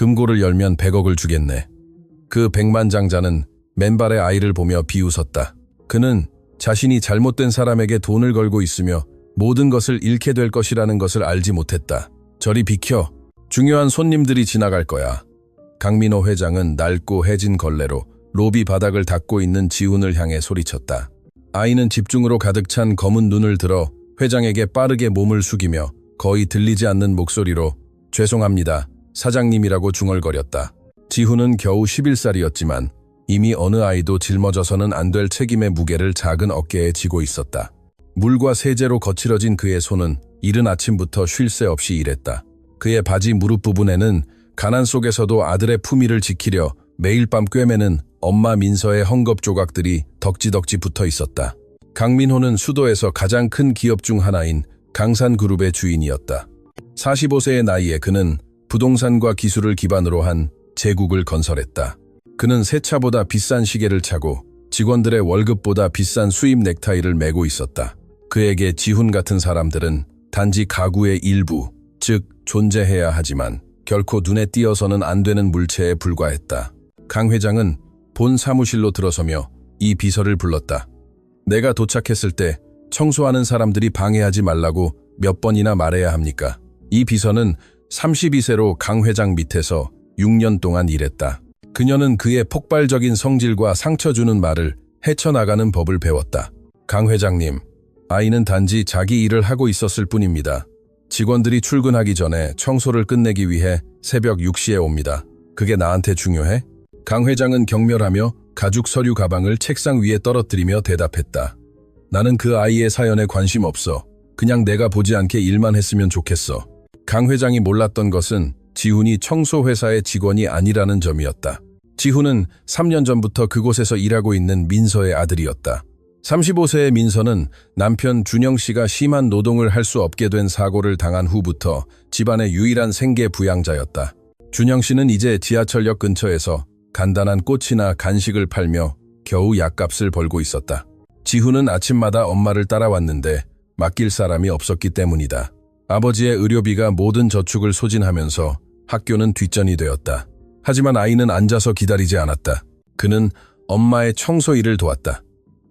금고를 열면 100억을 주겠네. 그 백만장자는 맨발의 아이를 보며 비웃었다. 그는 자신이 잘못된 사람에게 돈을 걸고 있으며 모든 것을 잃게 될 것이라는 것을 알지 못했다. 저리 비켜. 중요한 손님들이 지나갈 거야. 강민호 회장은 낡고 해진 걸레로 로비 바닥을 닦고 있는 지훈을 향해 소리쳤다. 아이는 집중으로 가득 찬 검은 눈을 들어 회장에게 빠르게 몸을 숙이며 거의 들리지 않는 목소리로 죄송합니다, 사장님이라고 중얼거렸다. 지훈은 겨우 11살이었지만 이미 어느 아이도 짊어져서는 안 될 책임의 무게를 작은 어깨에 지고 있었다. 물과 세제로 거칠어진 그의 손은 이른 아침부터 쉴 새 없이 일했다. 그의 바지 무릎 부분에는 가난 속에서도 아들의 품위를 지키려 매일 밤 꿰매는 엄마 민서의 헝겊 조각들이 덕지덕지 붙어 있었다. 강민호는 수도에서 가장 큰 기업 중 하나인 강산그룹의 주인이었다. 45세의 나이에 그는 부동산과 기술을 기반으로 한 제국을 건설했다. 그는 새 차보다 비싼 시계를 차고 직원들의 월급보다 비싼 수입 넥타이를 매고 있었다. 그에게 지훈 같은 사람들은 단지 가구의 일부, 즉 존재해야 하지만 결코 눈에 띄어서는 안 되는 물체에 불과했다. 강 회장은 본 사무실로 들어서며 이 비서를 불렀다. 내가 도착했을 때 청소하는 사람들이 방해하지 말라고 몇 번이나 말해야 합니까? 이 비서는 32세로 강 회장 밑에서 6년 동안 일했다. 그녀는 그의 폭발적인 성질과 상처 주는 말을 헤쳐나가는 법을 배웠다. 강 회장님, 아이는 단지 자기 일을 하고 있었을 뿐입니다. 직원들이 출근하기 전에 청소를 끝내기 위해 새벽 6시에 옵니다. 그게 나한테 중요해? 강 회장은 경멸하며 가죽 서류 가방을 책상 위에 떨어뜨리며 대답했다. 나는 그 아이의 사연에 관심 없어. 그냥 내가 보지 않게 일만 했으면 좋겠어. 강 회장이 몰랐던 것은 지훈이 청소회사의 직원이 아니라는 점이었다. 지훈은 3년 전부터 그곳에서 일하고 있는 민서의 아들이었다. 35세의 민서는 남편 준영 씨가 심한 노동을 할 수 없게 된 사고를 당한 후부터 집안의 유일한 생계 부양자였다. 준영 씨는 이제 지하철역 근처에서 간단한 꽃이나 간식을 팔며 겨우 약값을 벌고 있었다. 지훈은 아침마다 엄마를 따라왔는데 맡길 사람이 없었기 때문이다. 아버지의 의료비가 모든 저축을 소진하면서 학교는 뒷전이 되었다. 하지만 아이는 앉아서 기다리지 않았다. 그는 엄마의 청소 일을 도왔다.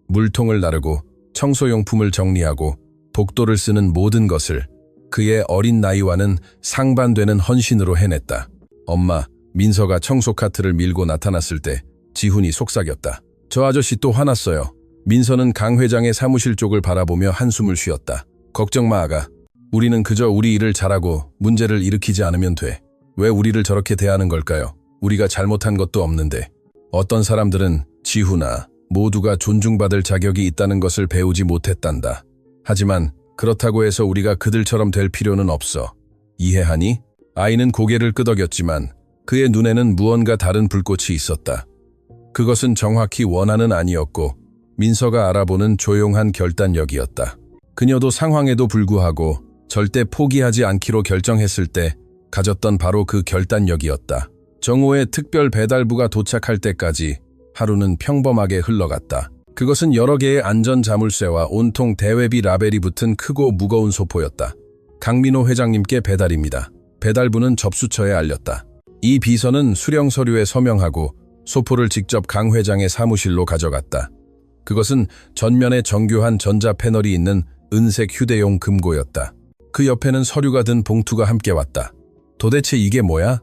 물통을 나르고 청소용품을 정리하고 복도를 쓰는 모든 것을 그의 어린 나이와는 상반되는 헌신으로 해냈다. 엄마, 민서가 청소 카트를 밀고 나타났을 때 지훈이 속삭였다. 저 아저씨 또 화났어요. 민서는 강 회장의 사무실 쪽을 바라보며 한숨을 쉬었다. 걱정 마, 아가. 우리는 그저 우리 일을 잘하고 문제를 일으키지 않으면 돼. 왜 우리를 저렇게 대하는 걸까요? 우리가 잘못한 것도 없는데. 어떤 사람들은 지훈아, 모두가 존중받을 자격이 있다는 것을 배우지 못했단다. 하지만 그렇다고 해서 우리가 그들처럼 될 필요는 없어. 이해하니? 아이는 고개를 끄덕였지만 그의 눈에는 무언가 다른 불꽃이 있었다. 그것은 정확히 원한은 아니었고 민서가 알아보는 조용한 결단력이었다. 그녀도 상황에도 불구하고 절대 포기하지 않기로 결정했을 때 가졌던 바로 그 결단력이었다. 정오에 특별 배달부가 도착할 때까지 하루는 평범하게 흘러갔다. 그것은 여러 개의 안전 자물쇠와 온통 대외비 라벨이 붙은 크고 무거운 소포였다. 강민호 회장님께 배달입니다. 배달부는 접수처에 알렸다. 이 비서는 수령 서류에 서명하고 소포를 직접 강 회장의 사무실로 가져갔다. 그것은 전면에 정교한 전자 패널이 있는 은색 휴대용 금고였다. 그 옆에는 서류가 든 봉투가 함께 왔다. 도대체 이게 뭐야?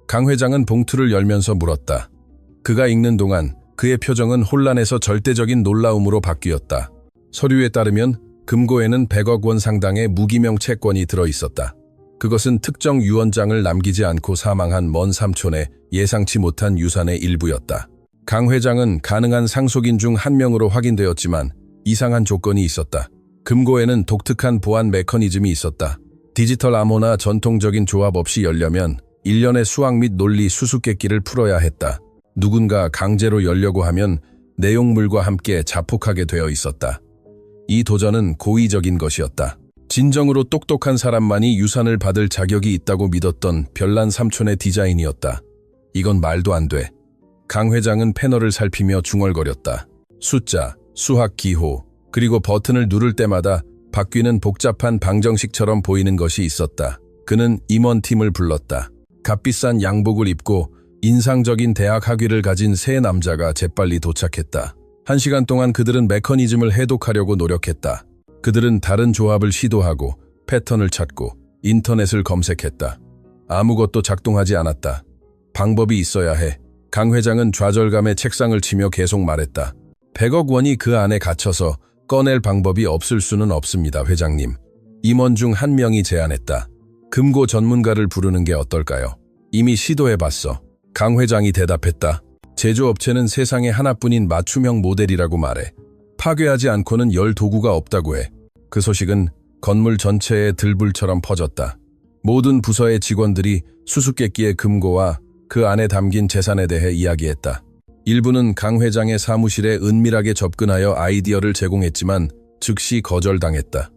강 회장은 봉투를 열면서 물었다. 그가 읽는 동안 그의 표정은 혼란에서 절대적인 놀라움으로 바뀌었다. 서류에 따르면 금고에는 100억 원 상당의 무기명 채권이 들어있었다. 그것은 특정 유언장을 남기지 않고 사망한 먼 삼촌의 예상치 못한 유산의 일부였다. 강 회장은 가능한 상속인 중 한 명으로 확인되었지만 이상한 조건이 있었다. 금고에는 독특한 보안 메커니즘이 있었다. 디지털 암호나 전통적인 조합 없이 열려면 일련의 수학 및 논리 수수께끼를 풀어야 했다. 누군가 강제로 열려고 하면 내용물과 함께 자폭하게 되어 있었다. 이 도전은 고의적인 것이었다. 진정으로 똑똑한 사람만이 유산을 받을 자격이 있다고 믿었던 별난 삼촌의 디자인이었다. 이건 말도 안 돼. 강 회장은 패널을 살피며 중얼거렸다. 숫자, 수학 기호, 그리고 버튼을 누를 때마다 바뀌는 복잡한 방정식처럼 보이는 것이 있었다. 그는 임원팀을 불렀다. 값비싼 양복을 입고 인상적인 대학 학위를 가진 세 남자가 재빨리 도착했다. 1시간 동안 그들은 메커니즘을 해독하려고 노력했다. 그들은 다른 조합을 시도하고 패턴을 찾고 인터넷을 검색했다. 아무것도 작동하지 않았다. 방법이 있어야 해. 강 회장은 좌절감에 책상을 치며 계속 말했다. 100억 원이 그 안에 갇혀서 꺼낼 방법이 없을 수는 없습니다, 회장님. 임원 중 한 명이 제안했다. 금고 전문가를 부르는 게 어떨까요? 이미 시도해봤어. 강 회장이 대답했다. 제조업체는 세상에 하나뿐인 맞춤형 모델이라고 말해. 파괴하지 않고는 열 도구가 없다고 해. 그 소식은 건물 전체에 들불처럼 퍼졌다. 모든 부서의 직원들이 수수께끼의 금고와 그 안에 담긴 재산에 대해 이야기했다. 일부는 강 회장의 사무실에 은밀하게 접근하여 아이디어를 제공했지만 즉시 거절당했다.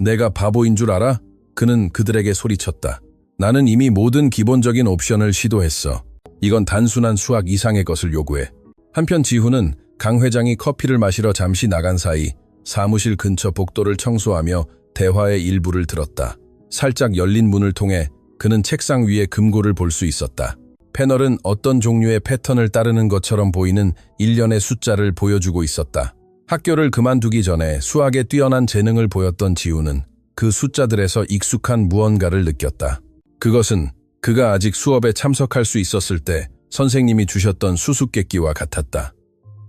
내가 바보인 줄 알아? 그는 그들에게 소리쳤다. 나는 이미 모든 기본적인 옵션을 시도했어. 이건 단순한 수학 이상의 것을 요구해. 한편 지훈은 강 회장이 커피를 마시러 잠시 나간 사이 사무실 근처 복도를 청소하며 대화의 일부를 들었다. 살짝 열린 문을 통해 그는 책상 위에 금고를 볼 수 있었다. 패널은 어떤 종류의 패턴을 따르는 것처럼 보이는 일련의 숫자를 보여주고 있었다. 학교를 그만두기 전에 수학에 뛰어난 재능을 보였던 지훈은 그 숫자들에서 익숙한 무언가를 느꼈다. 그것은 그가 아직 수업에 참석할 수 있었을 때 선생님이 주셨던 수수께끼와 같았다.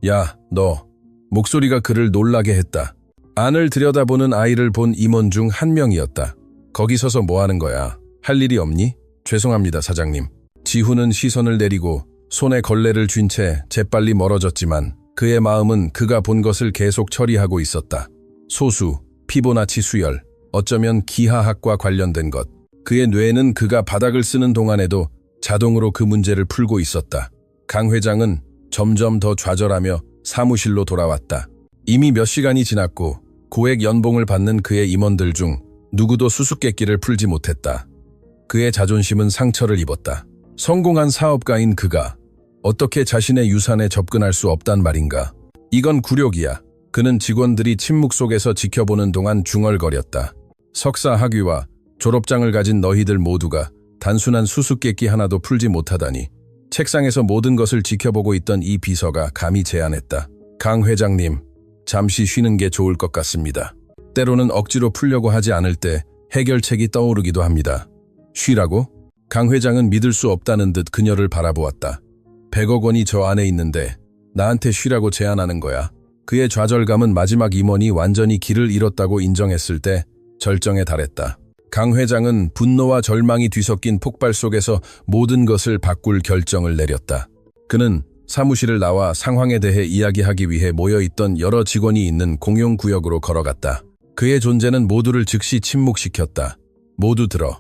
야, 너. 목소리가 그를 놀라게 했다. 안을 들여다보는 아이를 본 임원 중 한 명이었다. 거기 서서 뭐 하는 거야? 할 일이 없니? 죄송합니다, 사장님. 지훈은 시선을 내리고 손에 걸레를 쥔 채 재빨리 멀어졌지만 그의 마음은 그가 본 것을 계속 처리하고 있었다. 소수, 피보나치 수열, 어쩌면 기하학과 관련된 것. 그의 뇌는 그가 바닥을 쓰는 동안에도 자동으로 그 문제를 풀고 있었다. 강 회장은 점점 더 좌절하며 사무실로 돌아왔다. 이미 몇 시간이 지났고 고액 연봉을 받는 그의 임원들 중 누구도 수수께끼를 풀지 못했다. 그의 자존심은 상처를 입었다. 성공한 사업가인 그가 어떻게 자신의 유산에 접근할 수 없단 말인가? 이건 굴욕이야. 그는 직원들이 침묵 속에서 지켜보는 동안 중얼거렸다. 석사 학위와 졸업장을 가진 너희들 모두가 단순한 수수께끼 하나도 풀지 못하다니. 책상에서 모든 것을 지켜보고 있던 이 비서가 감히 제안했다. 강 회장님, 잠시 쉬는 게 좋을 것 같습니다. 때로는 억지로 풀려고 하지 않을 때 해결책이 떠오르기도 합니다. 쉬라고? 강 회장은 믿을 수 없다는 듯 그녀를 바라보았다. 100억 원이 저 안에 있는데 나한테 쉬라고 제안하는 거야. 그의 좌절감은 마지막 임원이 완전히 길을 잃었다고 인정했을 때 절정에 달했다. 강 회장은 분노와 절망이 뒤섞인 폭발 속에서 모든 것을 바꿀 결정을 내렸다. 그는 사무실을 나와 상황에 대해 이야기하기 위해 모여있던 여러 직원이 있는 공용구역으로 걸어갔다. 그의 존재는 모두를 즉시 침묵시켰다. 모두 들어.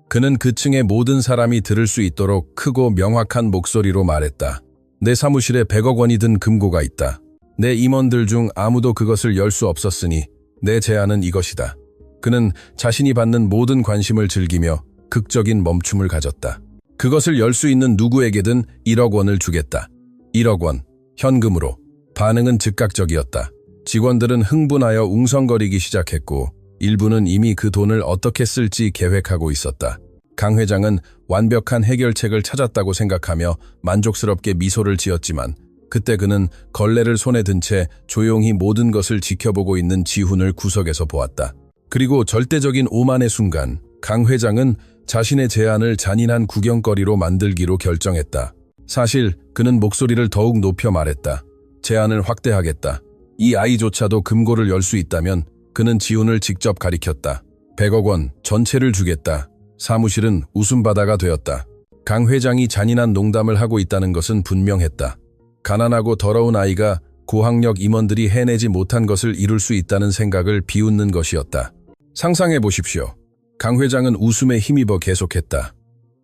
그는 그 층의 모든 사람이 들을 수 있도록 크고 명확한 목소리로 말했다. 내 사무실에 100억 원이 든 금고가 있다. 내 임원들 중 아무도 그것을 열 수 없었으니 내 제안은 이것이다. 그는 자신이 받는 모든 관심을 즐기며 극적인 멈춤을 가졌다. 그것을 열 수 있는 누구에게든 1억 원을 주겠다. 1억 원, 현금으로. 반응은 즉각적이었다. 직원들은 흥분하여 웅성거리기 시작했고 일부는 이미 그 돈을 어떻게 쓸지 계획하고 있었다. 강 회장은 완벽한 해결책을 찾았다고 생각하며 만족스럽게 미소를 지었지만 그때 그는 걸레를 손에 든 채 조용히 모든 것을 지켜보고 있는 지훈을 구석에서 보았다. 그리고 절대적인 오만의 순간 강 회장은 자신의 제안을 잔인한 구경거리로 만들기로 결정했다. 사실 그는 목소리를 더욱 높여 말했다. 제안을 확대하겠다. 이 아이조차도 금고를 열 수 있다면 그는 지훈을 직접 가리켰다. 100억 원 전체를 주겠다. 사무실은 웃음바다가 되었다. 강 회장이 잔인한 농담을 하고 있다는 것은 분명했다. 가난하고 더러운 아이가 고학력 임원들이 해내지 못한 것을 이룰 수 있다는 생각을 비웃는 것이었다. 상상해 보십시오. 강 회장은 웃음에 힘입어 계속했다.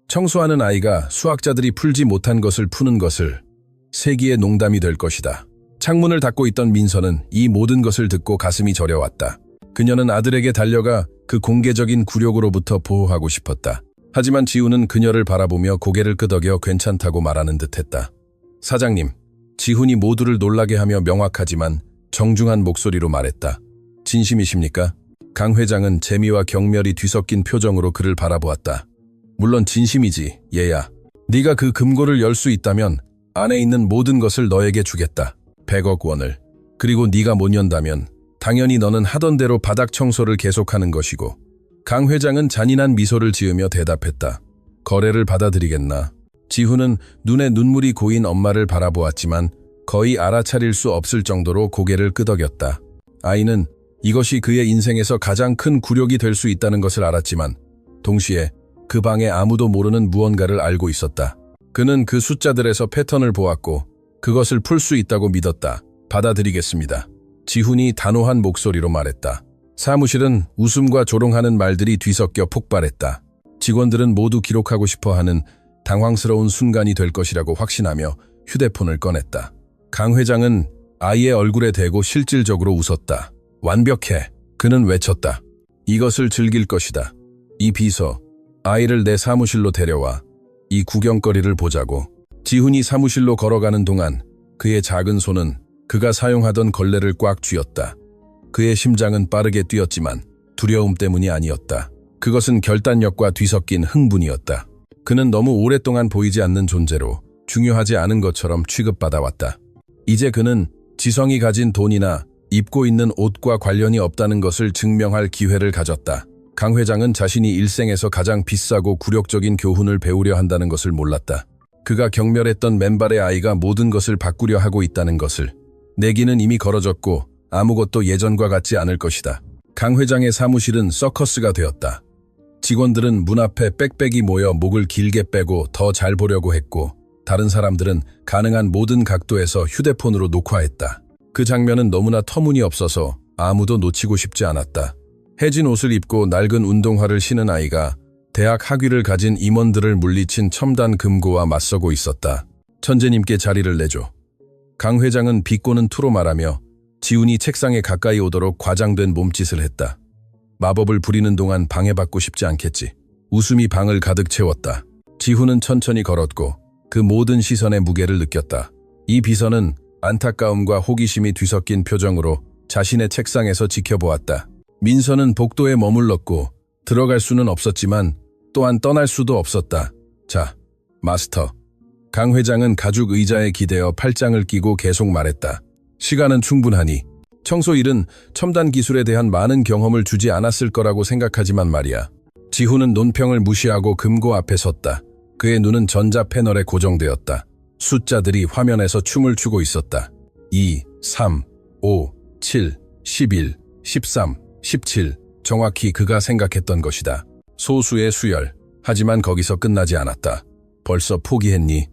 청소하는 아이가 수학자들이 풀지 못한 것을 푸는 것을 세기의 농담이 될 것이다. 창문을 닫고 있던 민서는 이 모든 것을 듣고 가슴이 저려왔다. 그녀는 아들에게 달려가 그 공개적인 굴욕으로부터 보호하고 싶었다. 하지만 지훈은 그녀를 바라보며 고개를 끄덕여 괜찮다고 말하는 듯했다. 사장님, 지훈이 모두를 놀라게 하며 명확하지만 정중한 목소리로 말했다. 진심이십니까? 강 회장은 재미와 경멸이 뒤섞인 표정으로 그를 바라보았다. 물론 진심이지, 얘야. 네가 그 금고를 열 수 있다면 안에 있는 모든 것을 너에게 주겠다. 100억 원을. 그리고 네가 못 연다면 당연히 너는 하던 대로 바닥 청소를 계속하는 것이고. 강 회장은 잔인한 미소를 지으며 대답했다. 거래를 받아들이겠나. 지훈은 눈에 눈물이 고인 엄마를 바라보았지만 거의 알아차릴 수 없을 정도로 고개를 끄덕였다. 아이는 이것이 그의 인생에서 가장 큰 굴욕이 될 수 있다는 것을 알았지만 동시에 그 방에 아무도 모르는 무언가를 알고 있었다. 그는 그 숫자들에서 패턴을 보았고 그것을 풀 수 있다고 믿었다. 받아들이겠습니다. 지훈이 단호한 목소리로 말했다. 사무실은 웃음과 조롱하는 말들이 뒤섞여 폭발했다. 직원들은 모두 기록하고 싶어하는 당황스러운 순간이 될 것이라고 확신하며 휴대폰을 꺼냈다. 강 회장은 아이의 얼굴에 대고 실질적으로 웃었다. 완벽해. 그는 외쳤다. 이것을 즐길 것이다. 이 비서, 아이를 내 사무실로 데려와. 이 구경거리를 보자고. 지훈이 사무실로 걸어가는 동안 그의 작은 손은 그가 사용하던 걸레를 꽉 쥐었다. 그의 심장은 빠르게 뛰었지만 두려움 때문이 아니었다. 그것은 결단력과 뒤섞인 흥분이었다. 그는 너무 오랫동안 보이지 않는 존재로 중요하지 않은 것처럼 취급받아왔다. 이제 그는 지성이 가진 돈이나 입고 있는 옷과 관련이 없다는 것을 증명할 기회를 가졌다. 강 회장은 자신이 일생에서 가장 비싸고 굴욕적인 교훈을 배우려 한다는 것을 몰랐다. 그가 경멸했던 맨발의 아이가 모든 것을 바꾸려 하고 있다는 것을. 내기는 이미 걸어졌고 아무것도 예전과 같지 않을 것이다. 강 회장의 사무실은 서커스가 되었다. 직원들은 문 앞에 빽빽이 모여 목을 길게 빼고 더 잘 보려고 했고 다른 사람들은 가능한 모든 각도에서 휴대폰으로 녹화했다. 그 장면은 너무나 터무니없어서 아무도 놓치고 싶지 않았다. 해진 옷을 입고 낡은 운동화를 신은 아이가 대학 학위를 가진 임원들을 물리친 첨단 금고와 맞서고 있었다. 천재님께 자리를 내줘. 강 회장은 비꼬는 투로 말하며 지훈이 책상에 가까이 오도록 과장된 몸짓을 했다. 마법을 부리는 동안 방해받고 싶지 않겠지. 웃음이 방을 가득 채웠다. 지훈은 천천히 걸었고 그 모든 시선의 무게를 느꼈다. 이 비서는 안타까움과 호기심이 뒤섞인 표정으로 자신의 책상에서 지켜보았다. 민서는 복도에 머물렀고 들어갈 수는 없었지만 또한 떠날 수도 없었다. 자, 마스터. 강 회장은 가죽 의자에 기대어 팔짱을 끼고 계속 말했다. 시간은 충분하니. 청소 일은 첨단 기술에 대한 많은 경험을 주지 않았을 거라고 생각하지만 말이야. 지훈은 논평을 무시하고 금고 앞에 섰다. 그의 눈은 전자 패널에 고정되었다. 숫자들이 화면에서 춤을 추고 있었다. 2, 3, 5, 7, 11, 13, 17. 정확히 그가 생각했던 것이다. 소수의 수열. 하지만 거기서 끝나지 않았다. 벌써 포기했니?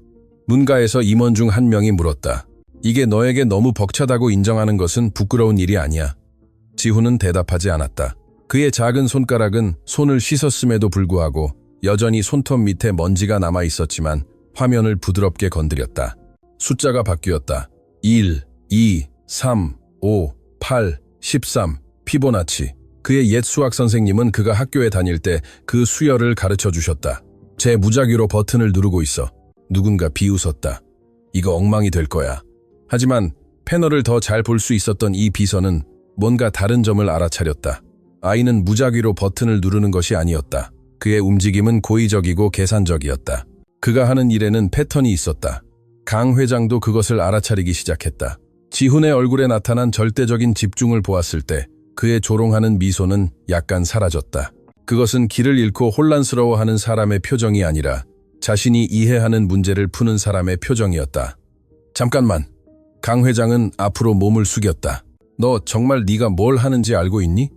문가에서 임원 중 한 명이 물었다. 이게 너에게 너무 벅차다고 인정하는 것은 부끄러운 일이 아니야. 지훈은 대답하지 않았다. 그의 작은 손가락은 손을 씻었음에도 불구하고 여전히 손톱 밑에 먼지가 남아 있었지만 화면을 부드럽게 건드렸다. 숫자가 바뀌었다. 1, 2, 3, 5, 8, 13. 피보나치. 그의 옛 수학 선생님은 그가 학교에 다닐 때 그 수열을 가르쳐 주셨다. 제 무작위로 버튼을 누르고 있어. 누군가 비웃었다. 이거 엉망이 될 거야. 하지만 패널을 더 잘 볼 수 있었던 이 비서는 뭔가 다른 점을 알아차렸다. 아이는 무작위로 버튼을 누르는 것이 아니었다. 그의 움직임은 고의적이고 계산적이었다. 그가 하는 일에는 패턴이 있었다. 강 회장도 그것을 알아차리기 시작했다. 지훈의 얼굴에 나타난 절대적인 집중을 보았을 때 그의 조롱하는 미소는 약간 사라졌다. 그것은 길을 잃고 혼란스러워하는 사람의 표정이 아니라 자신이 이해하는 문제를 푸는 사람의 표정이었다. 잠깐만. 강 회장은 앞으로 몸을 숙였다. 너 정말 네가 뭘 하는지 알고 있니?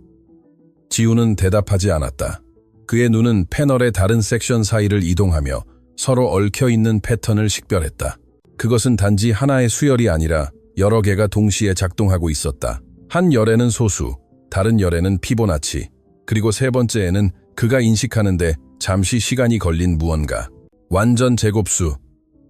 지훈은 대답하지 않았다. 그의 눈은 패널의 다른 섹션 사이를 이동하며 서로 얽혀있는 패턴을 식별했다. 그것은 단지 하나의 수열이 아니라 여러 개가 동시에 작동하고 있었다. 한 열에는 소수, 다른 열에는 피보나치, 그리고 세 번째에는 그가 인식하는데 잠시 시간이 걸린 무언가. 완전 제곱수.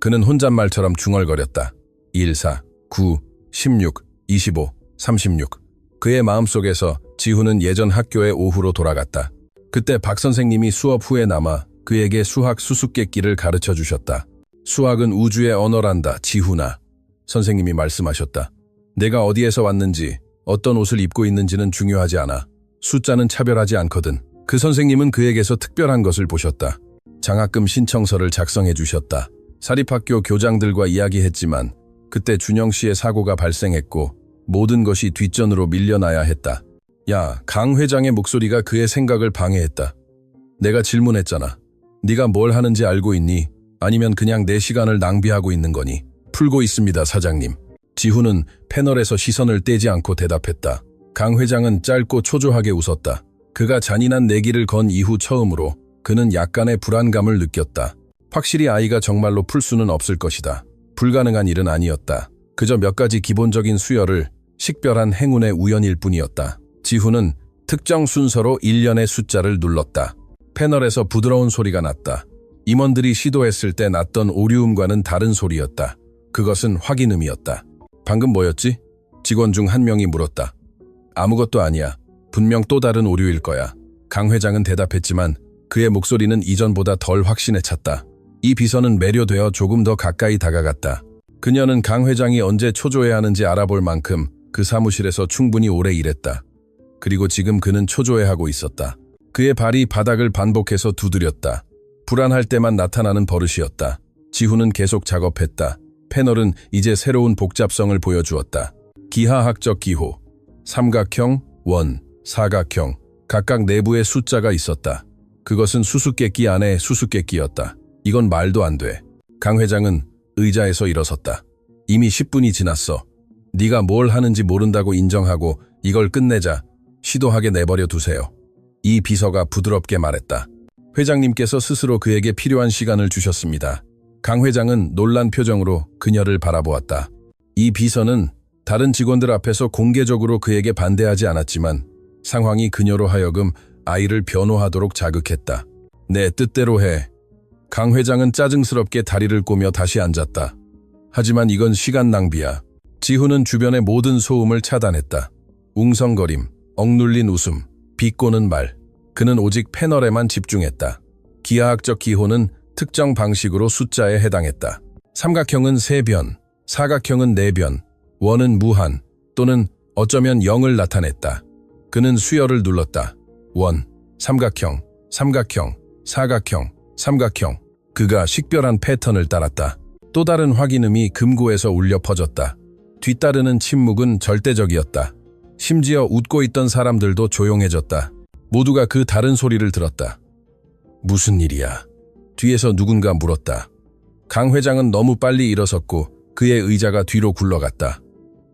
그는 혼잣말처럼 중얼거렸다. 1, 4, 9, 16, 25, 36. 그의 마음속에서 지훈은 예전 학교의 오후로 돌아갔다. 그때 박 선생님이 수업 후에 남아 그에게 수학 수수께끼를 가르쳐 주셨다. 수학은 우주의 언어란다, 지훈아. 선생님이 말씀하셨다. 내가 어디에서 왔는지, 어떤 옷을 입고 있는지는 중요하지 않아. 숫자는 차별하지 않거든. 그 선생님은 그에게서 특별한 것을 보셨다. 장학금 신청서를 작성해 주셨다. 사립학교 교장들과 이야기했지만 그때 준영 씨의 사고가 발생했고 모든 것이 뒷전으로 밀려나야 했다. 야, 강 회장의 목소리가 그의 생각을 방해했다. 내가 질문했잖아. 네가 뭘 하는지 알고 있니? 아니면 그냥 내 시간을 낭비하고 있는 거니? 풀고 있습니다, 사장님. 지훈은 패널에서 시선을 떼지 않고 대답했다. 강 회장은 짧고 초조하게 웃었다. 그가 잔인한 내기를 건 이후 처음으로 그는 약간의 불안감을 느꼈다. 확실히 아이가 정말로 풀 수는 없을 것이다. 불가능한 일은 아니었다. 그저 몇 가지 기본적인 수열을 식별한 행운의 우연일 뿐이었다. 지훈은 특정 순서로 일련의 숫자를 눌렀다. 패널에서 부드러운 소리가 났다. 임원들이 시도했을 때 났던 오류음과는 다른 소리였다. 그것은 확인음이었다. 방금 뭐였지? 직원 중 한 명이 물었다. 아무것도 아니야. 분명 또 다른 오류일 거야. 강 회장은 대답했지만 그의 목소리는 이전보다 덜 확신에 찼다. 이 비서는 매료되어 조금 더 가까이 다가갔다. 그녀는 강 회장이 언제 초조해야 하는지 알아볼 만큼 그 사무실에서 충분히 오래 일했다. 그리고 지금 그는 초조해하고 있었다. 그의 발이 바닥을 반복해서 두드렸다. 불안할 때만 나타나는 버릇이었다. 지훈은 계속 작업했다. 패널은 이제 새로운 복잡성을 보여주었다. 기하학적 기호, 삼각형, 원, 사각형, 각각 내부에 숫자가 있었다. 그것은 수수께끼 안에 수수께끼였다. 이건 말도 안 돼. 강 회장은 의자에서 일어섰다. 이미 10분이 지났어. 네가 뭘 하는지 모른다고 인정하고 이걸 끝내자. 시도하게 내버려 두세요. 이 비서가 부드럽게 말했다. 회장님께서 스스로 그에게 필요한 시간을 주셨습니다. 강 회장은 놀란 표정으로 그녀를 바라보았다. 이 비서는 다른 직원들 앞에서 공개적으로 그에게 반대하지 않았지만 상황이 그녀로 하여금 아이를 변호하도록 자극했다. 내 뜻대로 해. 강 회장은 짜증스럽게 다리를 꼬며 다시 앉았다. 하지만 이건 시간 낭비야. 지훈은 주변의 모든 소음을 차단했다. 웅성거림, 억눌린 웃음, 비꼬는 말. 그는 오직 패널에만 집중했다. 기하학적 기호는 특정 방식으로 숫자에 해당했다. 삼각형은 3변, 사각형은 4변, 원은 무한 또는 어쩌면 0을 나타냈다. 그는 수열을 눌렀다. 원, 삼각형, 삼각형, 사각형, 삼각형. 그가 식별한 패턴을 따랐다. 또 다른 확인음이 금고에서 울려 퍼졌다. 뒤따르는 침묵은 절대적이었다. 심지어 웃고 있던 사람들도 조용해졌다. 모두가 그 다른 소리를 들었다. 무슨 일이야? 뒤에서 누군가 물었다. 강 회장은 너무 빨리 일어섰고 그의 의자가 뒤로 굴러갔다.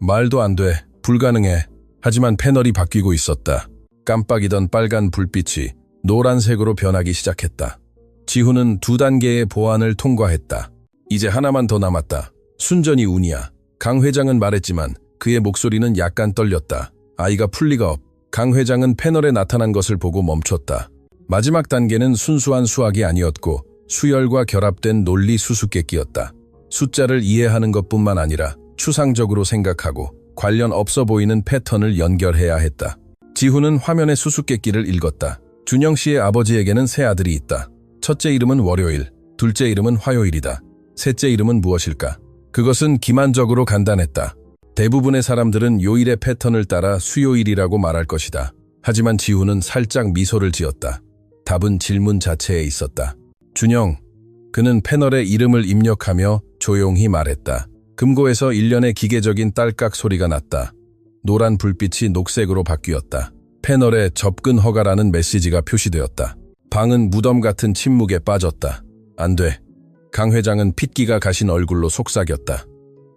말도 안 돼. 불가능해. 하지만 패널이 바뀌고 있었다. 깜빡이던 빨간 불빛이 노란색으로 변하기 시작했다. 지훈은 2단계의 보안을 통과했다. 이제 하나만 더 남았다. 순전히 운이야. 강 회장은 말했지만 그의 목소리는 약간 떨렸다. 아이가 풀 리가 없. 강 회장은 패널에 나타난 것을 보고 멈췄다. 마지막 단계는 순수한 수학이 아니었고 수열과 결합된 논리 수수께끼였다. 숫자를 이해하는 것뿐만 아니라 추상적으로 생각하고 관련 없어 보이는 패턴을 연결해야 했다. 지훈은 화면의 수수께끼를 읽었다. 준영 씨의 아버지에게는 세 아들이 있다. 첫째 이름은 월요일, 둘째 이름은 화요일이다. 셋째 이름은 무엇일까? 그것은 기만적으로 간단했다. 대부분의 사람들은 요일의 패턴을 따라 수요일이라고 말할 것이다. 하지만 지훈은 살짝 미소를 지었다. 답은 질문 자체에 있었다. 준영. 그는 패널에 이름을 입력하며 조용히 말했다. 금고에서 일련의 기계적인 딸깍 소리가 났다. 노란 불빛이 녹색으로 바뀌었다. 패널에 접근 허가라는 메시지가 표시되었다. 방은 무덤 같은 침묵에 빠졌다. 안 돼. 강 회장은 핏기가 가신 얼굴로 속삭였다.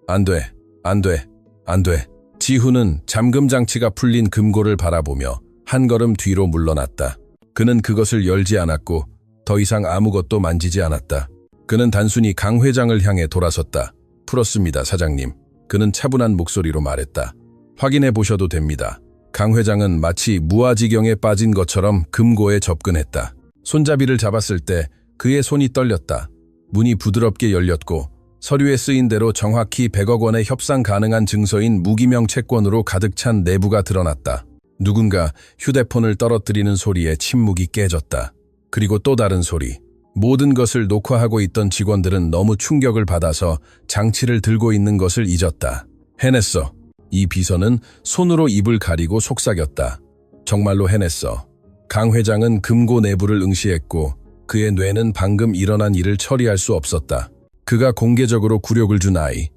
안 돼. 안 돼. 안 돼. 지훈은 잠금 장치가 풀린 금고를 바라보며 한 걸음 뒤로 물러났다. 그는 그것을 열지 않았고 더 이상 아무것도 만지지 않았다. 그는 단순히 강 회장을 향해 돌아섰다. 풀었습니다, 사장님. 그는 차분한 목소리로 말했다. 확인해 보셔도 됩니다. 강 회장은 마치 무아지경에 빠진 것처럼 금고에 접근했다. 손잡이를 잡았을 때 그의 손이 떨렸다. 문이 부드럽게 열렸고 서류에 쓰인 대로 정확히 100억 원의 협상 가능한 증서인 무기명 채권으로 가득 찬 내부가 드러났다. 누군가 휴대폰을 떨어뜨리는 소리에 침묵이 깨졌다. 그리고 또 다른 소리. 모든 것을 녹화하고 있던 직원들은 너무 충격을 받아서 장치를 들고 있는 것을 잊었다. 해냈어. 이 비서는 손으로 입을 가리고 속삭였다. 정말로 해냈어. 강 회장은 금고 내부를 응시했고 그의 뇌는 방금 일어난 일을 처리할 수 없었다. 그가 공개적으로 굴욕을 준 아이,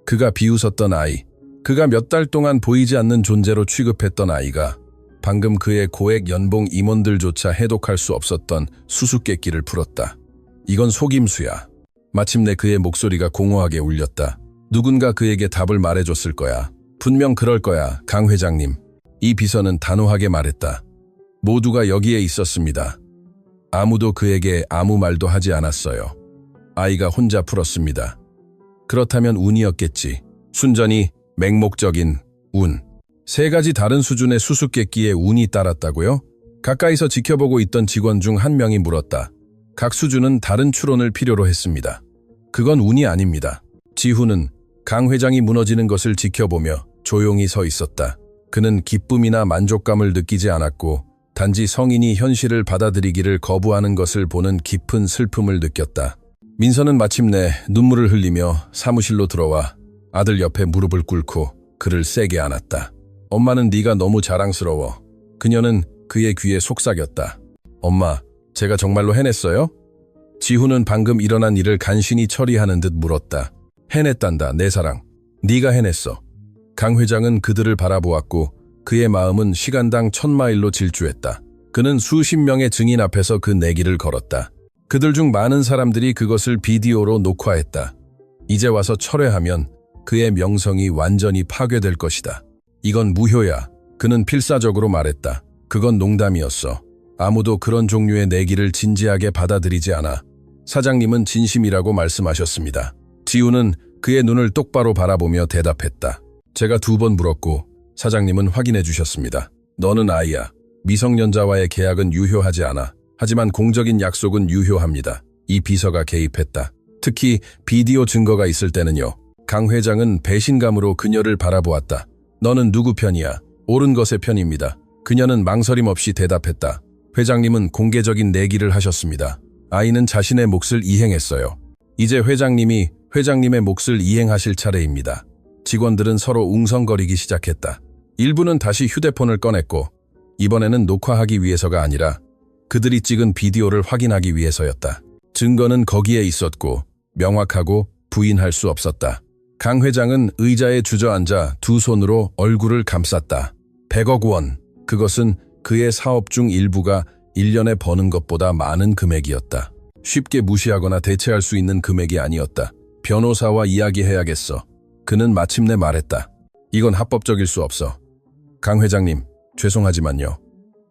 그가 비웃었던 아이, 그가 몇 달 동안 보이지 않는 존재로 취급했던 아이가 방금 그의 고액 연봉 임원들조차 해독할 수 없었던 수수께끼를 풀었다. 이건 속임수야. 마침내 그의 목소리가 공허하게 울렸다. 누군가 그에게 답을 말해줬을 거야. 분명 그럴 거야, 강 회장님. 이 비서는 단호하게 말했다. 모두가 여기에 있었습니다. 아무도 그에게 아무 말도 하지 않았어요. 아이가 혼자 풀었습니다. 그렇다면 운이었겠지. 순전히 맹목적인 운. 3가지 다른 수준의 수수께끼에 운이 따랐다고요? 가까이서 지켜보고 있던 직원 중 한 명이 물었다. 각 수준은 다른 추론을 필요로 했습니다. 그건 운이 아닙니다. 지훈은 강 회장이 무너지는 것을 지켜보며 조용히 서 있었다. 그는 기쁨이나 만족감을 느끼지 않았고 단지 성인이 현실을 받아들이기를 거부하는 것을 보는 깊은 슬픔을 느꼈다. 민서는 마침내 눈물을 흘리며 사무실로 들어와 아들 옆에 무릎을 꿇고 그를 세게 안았다. 엄마는 네가 너무 자랑스러워. 그녀는 그의 귀에 속삭였다. 엄마, 제가 정말로 해냈어요? 지훈은 방금 일어난 일을 간신히 처리하는 듯 물었다. 해냈단다, 내 사랑. 네가 해냈어. 강 회장은 그들을 바라보았고 그의 마음은 시간당 1000마일로 질주했다. 그는 수십 명의 증인 앞에서 그 내기를 걸었다. 그들 중 많은 사람들이 그것을 비디오로 녹화했다. 이제 와서 철회하면 그의 명성이 완전히 파괴될 것이다. 이건 무효야. 그는 필사적으로 말했다. 그건 농담이었어. 아무도 그런 종류의 내기를 진지하게 받아들이지 않아. 사장님은 진심이라고 말씀하셨습니다. 지훈은 그의 눈을 똑바로 바라보며 대답했다. 제가 2번 물었고 사장님은 확인해 주셨습니다. 너는 아이야. 미성년자와의 계약은 유효하지 않아. 하지만 공적인 약속은 유효합니다. 이 비서가 개입했다. 특히 비디오 증거가 있을 때는요. 강 회장은 배신감으로 그녀를 바라보았다. 너는 누구 편이야? 옳은 것의 편입니다. 그녀는 망설임 없이 대답했다. 회장님은 공개적인 내기를 하셨습니다. 아이는 자신의 몫을 이행했어요. 이제 회장님이 회장님의 몫을 이행하실 차례입니다. 직원들은 서로 웅성거리기 시작했다. 일부는 다시 휴대폰을 꺼냈고 이번에는 녹화하기 위해서가 아니라 그들이 찍은 비디오를 확인하기 위해서였다. 증거는 거기에 있었고 명확하고 부인할 수 없었다. 강 회장은 의자에 주저앉아 2 손으로 얼굴을 감쌌다. 100억 원. 그것은 그의 사업 중 일부가 1년에 버는 것보다 많은 금액이었다. 쉽게 무시하거나 대체할 수 있는 금액이 아니었다. 변호사와 이야기해야겠어. 그는 마침내 말했다. 이건 합법적일 수 없어. 강 회장님, 죄송하지만요.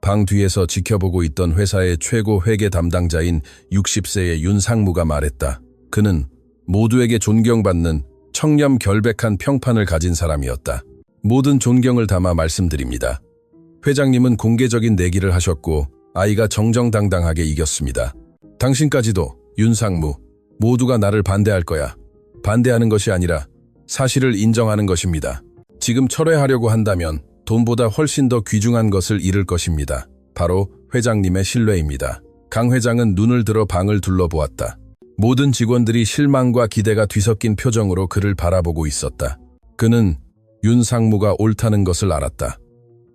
방 뒤에서 지켜보고 있던 회사의 최고 회계 담당자인 60세의 윤 상무가 말했다. 그는 모두에게 존경받는 청렴 결백한 평판을 가진 사람이었다. 모든 존경을 담아 말씀드립니다. 회장님은 공개적인 내기를 하셨고 아이가 정정당당하게 이겼습니다. 당신까지도, 윤 상무, 모두가 나를 반대할 거야. 반대하는 것이 아니라 사실을 인정하는 것입니다. 지금 철회하려고 한다면 돈보다 훨씬 더 귀중한 것을 잃을 것입니다. 바로 회장님의 신뢰입니다. 강 회장은 눈을 들어 방을 둘러보았다. 모든 직원들이 실망과 기대가 뒤섞인 표정으로 그를 바라보고 있었다. 그는 윤 상무가 옳다는 것을 알았다.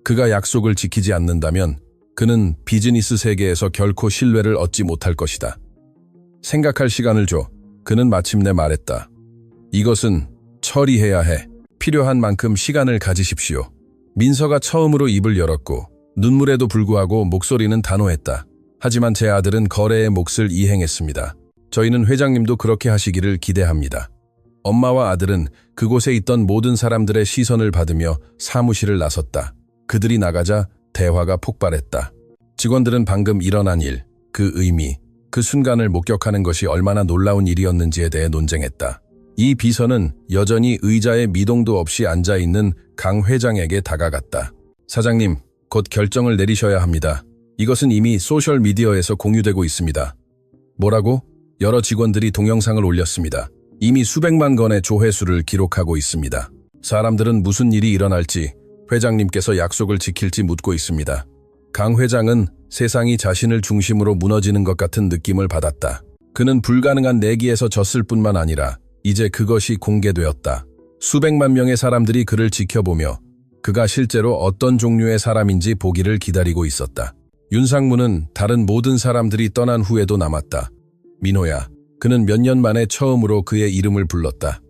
그가 약속을 지키지 않는다면 그는 비즈니스 세계에서 결코 신뢰를 얻지 못할 것이다. 생각할 시간을 줘. 그는 마침내 말했다. 이것은 처리해야 해. 필요한 만큼 시간을 가지십시오. 민서가 처음으로 입을 열었고 눈물에도 불구하고 목소리는 단호했다. 하지만 제 아들은 거래의 몫을 이행했습니다. 저희는 회장님도 그렇게 하시기를 기대합니다. 엄마와 아들은 그곳에 있던 모든 사람들의 시선을 받으며 사무실을 나섰다. 그들이 나가자 대화가 폭발했다. 직원들은 방금 일어난 일, 그 의미, 그 순간을 목격하는 것이 얼마나 놀라운 일이었는지에 대해 논쟁했다. 이 비서는 여전히 의자에 미동도 없이 앉아있는 강 회장에게 다가갔다. 사장님, 곧 결정을 내리셔야 합니다. 이것은 이미 소셜미디어에서 공유되고 있습니다. 뭐라고? 여러 직원들이 동영상을 올렸습니다. 이미 수백만 건의 조회수를 기록하고 있습니다. 사람들은 무슨 일이 일어날지, 회장님께서 약속을 지킬지 묻고 있습니다. 강 회장은 세상이 자신을 중심으로 무너지는 것 같은 느낌을 받았다. 그는 불가능한 내기에서 졌을 뿐만 아니라 이제 그것이 공개되었다. 수백만 명의 사람들이 그를 지켜보며 그가 실제로 어떤 종류의 사람인지 보기를 기다리고 있었다. 윤상무는 다른 모든 사람들이 떠난 후에도 남았다. 민호야. 그는 몇 년 만에 처음으로 그의 이름을 불렀다.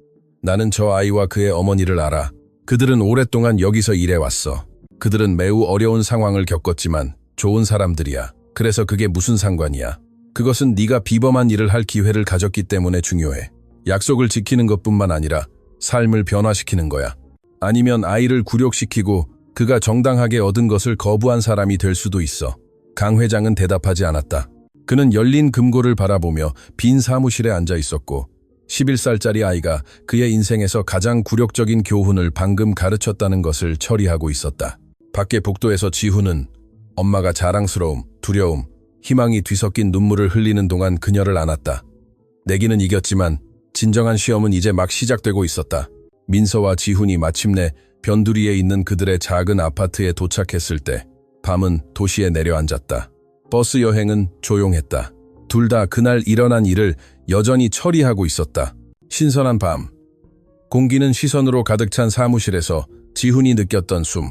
나는 저 아이와 그의 어머니를 알아. 그들은 오랫동안 여기서 일해왔어. 그들은 매우 어려운 상황을 겪었지만 좋은 사람들이야. 그래서 그게 무슨 상관이야. 그것은 네가 비범한 일을 할 기회를 가졌기 때문에 중요해. 약속을 지키는 것뿐만 아니라 삶을 변화시키는 거야. 아니면 아이를 굴욕시키고 그가 정당하게 얻은 것을 거부한 사람이 될 수도 있어. 강 회장은 대답하지 않았다. 그는 열린 금고를 바라보며 빈 사무실에 앉아 있었고 11살짜리 아이가 그의 인생에서 가장 굴욕적인 교훈을 방금 가르쳤다는 것을 처리하고 있었다. 밖에 복도에서 지훈은 엄마가 자랑스러움, 두려움, 희망이 뒤섞인 눈물을 흘리는 동안 그녀를 안았다. 내기는 이겼지만 진정한 시험은 이제 막 시작되고 있었다. 민서와 지훈이 마침내 변두리에 있는 그들의 작은 아파트에 도착했을 때 밤은 도시에 내려앉았다. 버스 여행은 조용했다. 둘 다 그날 일어난 일을 여전히 처리하고 있었다. 신선한 밤. 공기는 시선으로 가득 찬 사무실에서 지훈이 느꼈던 숨.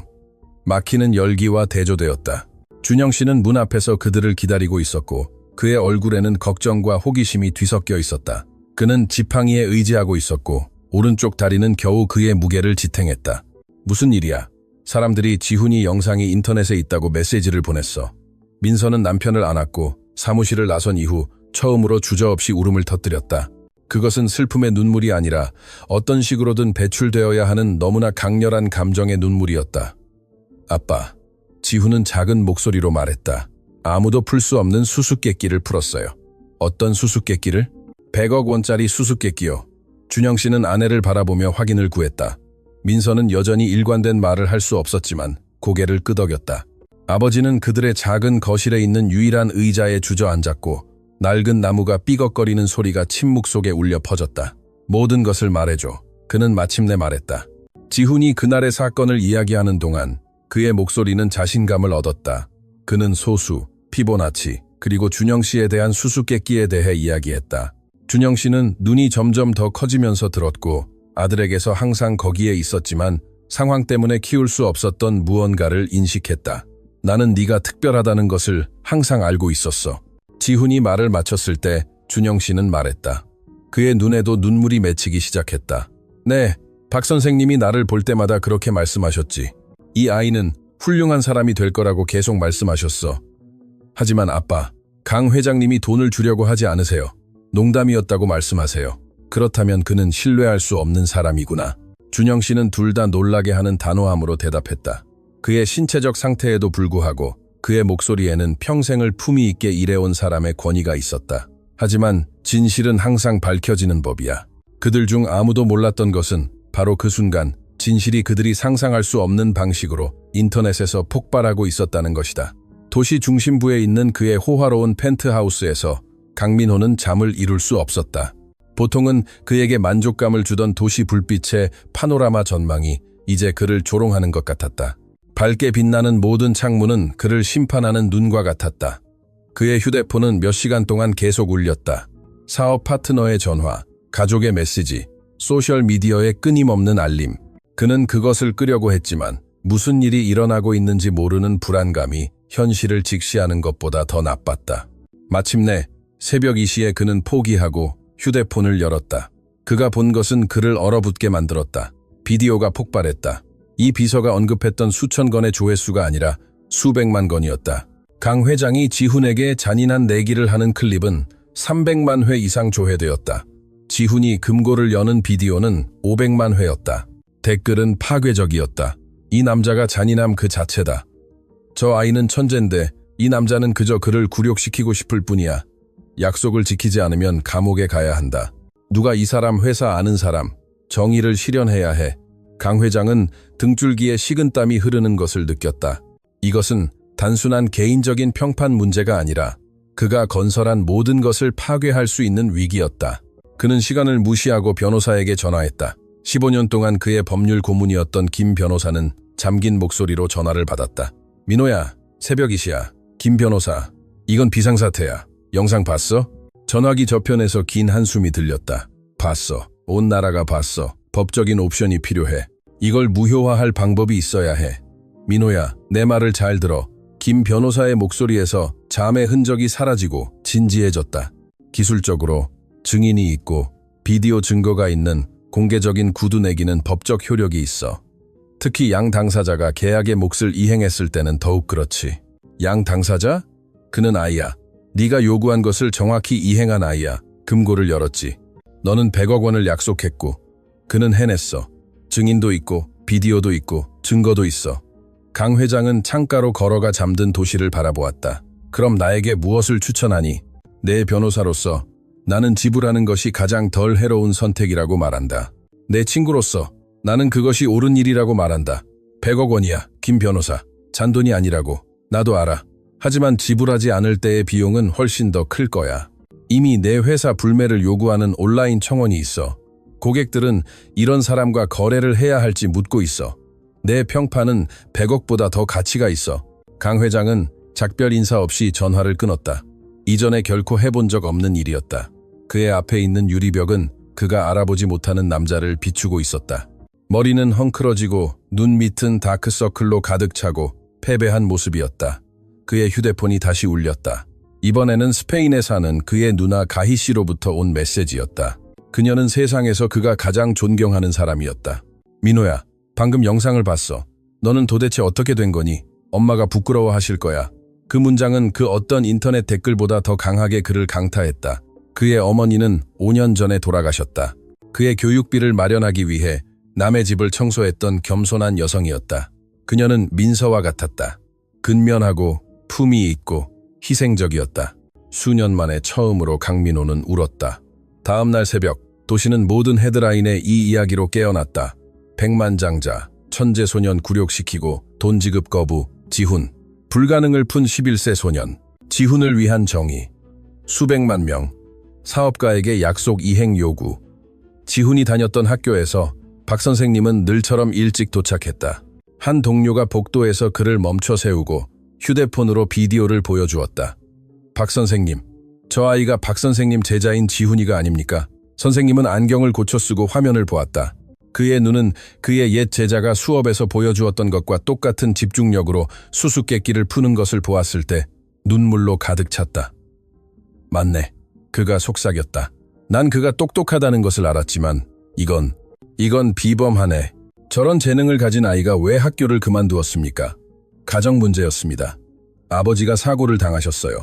막히는 열기와 대조되었다. 준영 씨는 문 앞에서 그들을 기다리고 있었고 그의 얼굴에는 걱정과 호기심이 뒤섞여 있었다. 그는 지팡이에 의지하고 있었고 오른쪽 다리는 겨우 그의 무게를 지탱했다. 무슨 일이야? 사람들이 지훈이 영상이 인터넷에 있다고 메시지를 보냈어. 민서는 남편을 안았고 사무실을 나선 이후 처음으로 주저없이 울음을 터뜨렸다. 그것은 슬픔의 눈물이 아니라 어떤 식으로든 배출되어야 하는 너무나 강렬한 감정의 눈물이었다. 아빠. 지훈은 작은 목소리로 말했다. 아무도 풀 수 없는 수수께끼를 풀었어요. 어떤 수수께끼를? 100억 원짜리 수수께끼요. 준영 씨는 아내를 바라보며 확인을 구했다. 민서는 여전히 일관된 말을 할 수 없었지만 고개를 끄덕였다. 아버지는 그들의 작은 거실에 있는 유일한 의자에 주저앉았고 낡은 나무가 삐걱거리는 소리가 침묵 속에 울려 퍼졌다. 모든 것을 말해줘. 그는 마침내 말했다. 지훈이 그날의 사건을 이야기하는 동안 그의 목소리는 자신감을 얻었다. 그는 소수, 피보나치, 그리고 준영 씨에 대한 수수께끼에 대해 이야기했다. 준영 씨는 눈이 점점 더 커지면서 들었고 아들에게서 항상 거기에 있었지만 상황 때문에 키울 수 없었던 무언가를 인식했다. 나는 네가 특별하다는 것을 항상 알고 있었어. 지훈이 말을 마쳤을 때 준영 씨는 말했다. 그의 눈에도 눈물이 맺히기 시작했다. 네, 박 선생님이 나를 볼 때마다 그렇게 말씀하셨지. 이 아이는 훌륭한 사람이 될 거라고 계속 말씀하셨어. 하지만 아빠, 강 회장님이 돈을 주려고 하지 않으세요. 농담이었다고 말씀하세요. 그렇다면 그는 신뢰할 수 없는 사람이구나. 준영 씨는 둘 다 놀라게 하는 단호함으로 대답했다. 그의 신체적 상태에도 불구하고 그의 목소리에는 평생을 품위 있게 일해온 사람의 권위가 있었다. 하지만 진실은 항상 밝혀지는 법이야. 그들 중 아무도 몰랐던 것은 바로 그 순간 진실이 그들이 상상할 수 없는 방식으로 인터넷에서 폭발하고 있었다는 것이다. 도시 중심부에 있는 그의 호화로운 펜트하우스에서 강민호는 잠을 이룰 수 없었다. 보통은 그에게 만족감을 주던 도시 불빛의 파노라마 전망이 이제 그를 조롱하는 것 같았다. 밝게 빛나는 모든 창문은 그를 심판하는 눈과 같았다. 그의 휴대폰은 몇 시간 동안 계속 울렸다. 사업 파트너의 전화, 가족의 메시지, 소셜미디어의 끊임없는 알림. 그는 그것을 끄려고 했지만 무슨 일이 일어나고 있는지 모르는 불안감이 현실을 직시하는 것보다 더 나빴다. 마침내 새벽 2시에 그는 포기하고 휴대폰을 열었다. 그가 본 것은 그를 얼어붙게 만들었다. 비디오가 폭발했다. 이 비서가 언급했던 수천 건의 조회수가 아니라 수백만 건이었다. 강 회장이 지훈에게 잔인한 내기를 하는 클립은 300만 회 이상 조회되었다. 지훈이 금고를 여는 비디오는 500만 회였다. 댓글은 파괴적이었다. 이 남자가 잔인함 그 자체다. 저 아이는 천재인데 이 남자는 그저 그를 굴욕시키고 싶을 뿐이야. 약속을 지키지 않으면 감옥에 가야 한다. 누가 이 사람 회사 아는 사람, 정의를 실현해야 해. 강 회장은 등줄기에 식은땀이 흐르는 것을 느꼈다. 이것은 단순한 개인적인 평판 문제가 아니라 그가 건설한 모든 것을 파괴할 수 있는 위기였다. 그는 시간을 무시하고 변호사에게 전화했다. 15년 동안 그의 법률 고문이었던 김 변호사는 잠긴 목소리로 전화를 받았다. 민호야, 새벽 2시야. 김 변호사, 이건 비상사태야. 영상 봤어? 전화기 저편에서 긴 한숨이 들렸다. 봤어. 온 나라가 봤어. 법적인 옵션이 필요해. 이걸 무효화할 방법이 있어야 해. 민호야, 내 말을 잘 들어. 김 변호사의 목소리에서 잠의 흔적이 사라지고 진지해졌다. 기술적으로 증인이 있고 비디오 증거가 있는 공개적인 구두 내기는 법적 효력이 있어. 특히 양 당사자가 계약의 몫을 이행했을 때는 더욱 그렇지. 양 당사자? 그는 아이야. 네가 요구한 것을 정확히 이행한 아이야. 금고를 열었지. 너는 100억 원을 약속했고 그는 해냈어. 증인도 있고 비디오도 있고 증거도 있어. 강 회장은 창가로 걸어가 잠든 도시를 바라보았다. 그럼 나에게 무엇을 추천하니? 내 변호사로서 나는 지불하는 것이 가장 덜 해로운 선택이라고 말한다. 내 친구로서 나는 그것이 옳은 일이라고 말한다. 100억 원이야, 김 변호사. 잔돈이 아니라고. 나도 알아. 하지만 지불하지 않을 때의 비용은 훨씬 더 클 거야. 이미 내 회사 불매를 요구하는 온라인 청원이 있어. 고객들은 이런 사람과 거래를 해야 할지 묻고 있어. 내 평판은 100억보다 더 가치가 있어. 강 회장은 작별 인사 없이 전화를 끊었다. 이전에 결코 해본 적 없는 일이었다. 그의 앞에 있는 유리벽은 그가 알아보지 못하는 남자를 비추고 있었다. 머리는 헝클어지고 눈 밑은 다크서클로 가득 차고 패배한 모습이었다. 그의 휴대폰이 다시 울렸다. 이번에는 스페인에 사는 그의 누나 가희 씨로부터 온 메시지였다. 그녀는 세상에서 그가 가장 존경하는 사람이었다. 민호야, 방금 영상을 봤어. 너는 도대체 어떻게 된 거니? 엄마가 부끄러워하실 거야. 그 문장은 그 어떤 인터넷 댓글보다 더 강하게 그를 강타했다. 그의 어머니는 5년 전에 돌아가셨다. 그의 교육비를 마련하기 위해 남의 집을 청소했던 겸손한 여성이었다. 그녀는 민서와 같았다. 근면하고 품위 있고 희생적이었다. 수년 만에 처음으로 강민호는 울었다. 다음 날 새벽, 도시는 모든 헤드라인에 이 이야기로 깨어났다. 백만장자, 천재소년 굴욕시키고 돈 지급 거부, 지훈. 불가능을 푼 11세 소년, 지훈을 위한 정의. 수백만 명, 사업가에게 약속 이행 요구. 지훈이 다녔던 학교에서 박 선생님은 늘처럼 일찍 도착했다. 한 동료가 복도에서 그를 멈춰 세우고 휴대폰으로 비디오를 보여주었다. 박 선생님, 저 아이가 박 선생님 제자인 지훈이가 아닙니까? 선생님은 안경을 고쳐 쓰고 화면을 보았다. 그의 눈은 그의 옛 제자가 수업에서 보여주었던 것과 똑같은 집중력으로 수수께끼를 푸는 것을 보았을 때 눈물로 가득 찼다. 맞네. 그가 속삭였다. 난 그가 똑똑하다는 것을 알았지만 이건 비범하네. 저런 재능을 가진 아이가 왜 학교를 그만두었습니까? 가정 문제였습니다. 아버지가 사고를 당하셨어요.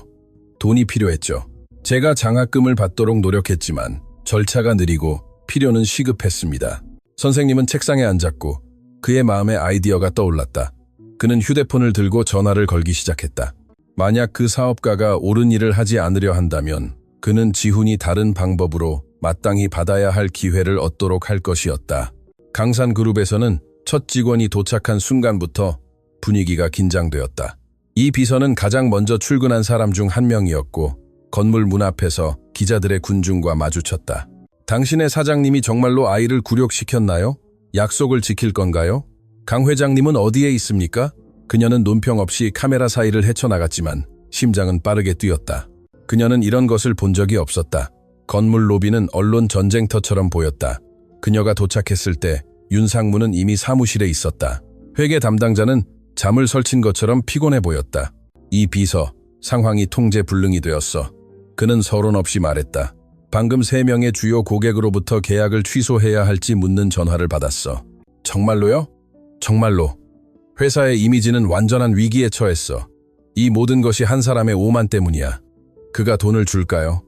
돈이 필요했죠. 제가 장학금을 받도록 노력했지만 절차가 느리고 필요는 시급했습니다. 선생님은 책상에 앉았고 그의 마음에 아이디어가 떠올랐다. 그는 휴대폰을 들고 전화를 걸기 시작했다. 만약 그 사업가가 옳은 일을 하지 않으려 한다면 그는 지훈이 다른 방법으로 마땅히 받아야 할 기회를 얻도록 할 것이었다. 강산그룹에서는 첫 직원이 도착한 순간부터 분위기가 긴장되었다. 이 비서는 가장 먼저 출근한 사람 중 한 명이었고 건물 문 앞에서 기자들의 군중과 마주쳤다. 당신의 사장님이 정말로 아이를 굴욕시켰나요? 약속을 지킬 건가요? 강 회장님은 어디에 있습니까? 그녀는 논평 없이 카메라 사이를 헤쳐나갔지만 심장은 빠르게 뛰었다. 그녀는 이런 것을 본 적이 없었다. 건물 로비는 언론 전쟁터처럼 보였다. 그녀가 도착했을 때 윤상무는 이미 사무실에 있었다. 회계 담당자는 잠을 설친 것처럼 피곤해 보였다. 이 비서, 상황이 통제 불능이 되었어. 그는 서론 없이 말했다. 방금 3명의 주요 고객으로부터 계약을 취소해야 할지 묻는 전화를 받았어. 정말로요? 정말로. 회사의 이미지는 완전한 위기에 처했어. 이 모든 것이 한 사람의 오만 때문이야. 그가 돈을 줄까요?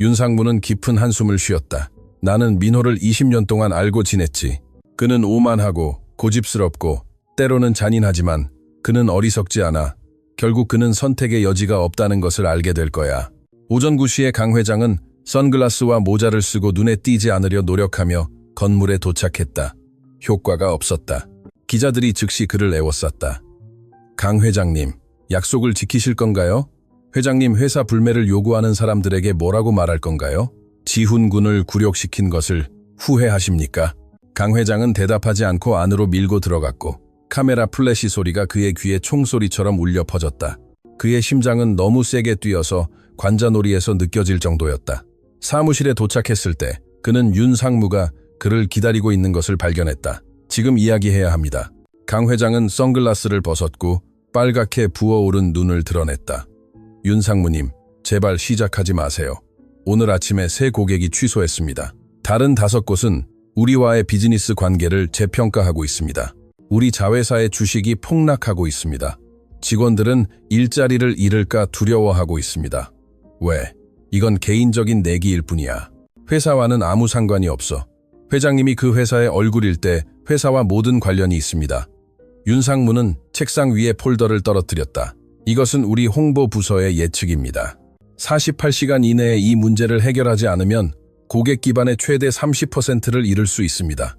윤상무는 깊은 한숨을 쉬었다. 나는 민호를 20년 동안 알고 지냈지. 그는 오만하고 고집스럽고 때로는 잔인하지만 그는 어리석지 않아. 결국 그는 선택의 여지가 없다는 것을 알게 될 거야. 오전 9시에 강 회장은 선글라스와 모자를 쓰고 눈에 띄지 않으려 노력하며 건물에 도착했다. 효과가 없었다. 기자들이 즉시 그를 애워쌌다. 강 회장님, 약속을 지키실 건가요? 회장님, 회사 불매를 요구하는 사람들에게 뭐라고 말할 건가요? 지훈 군을 굴욕시킨 것을 후회하십니까? 강 회장은 대답하지 않고 안으로 밀고 들어갔고 카메라 플래시 소리가 그의 귀에 총소리처럼 울려 퍼졌다. 그의 심장은 너무 세게 뛰어서 관자놀이에서 느껴질 정도였다. 사무실에 도착했을 때 그는 윤상무가 그를 기다리고 있는 것을 발견했다. 지금 이야기해야 합니다. 강 회장은 선글라스를 벗었고 빨갛게 부어오른 눈을 드러냈다. 윤상무님, 제발 시작하지 마세요. 오늘 아침에 새 고객이 취소했습니다. 다른 5곳은 우리와의 비즈니스 관계를 재평가하고 있습니다. 우리 자회사의 주식이 폭락하고 있습니다. 직원들은 일자리를 잃을까 두려워하고 있습니다. 왜? 이건 개인적인 내기일 뿐이야. 회사와는 아무 상관이 없어. 회장님이 그 회사의 얼굴일 때 회사와 모든 관련이 있습니다. 윤상무는 책상 위에 폴더를 떨어뜨렸다. 이것은 우리 홍보 부서의 예측입니다. 48시간 이내에 이 문제를 해결하지 않으면 고객 기반의 최대 30%를 잃을 수 있습니다.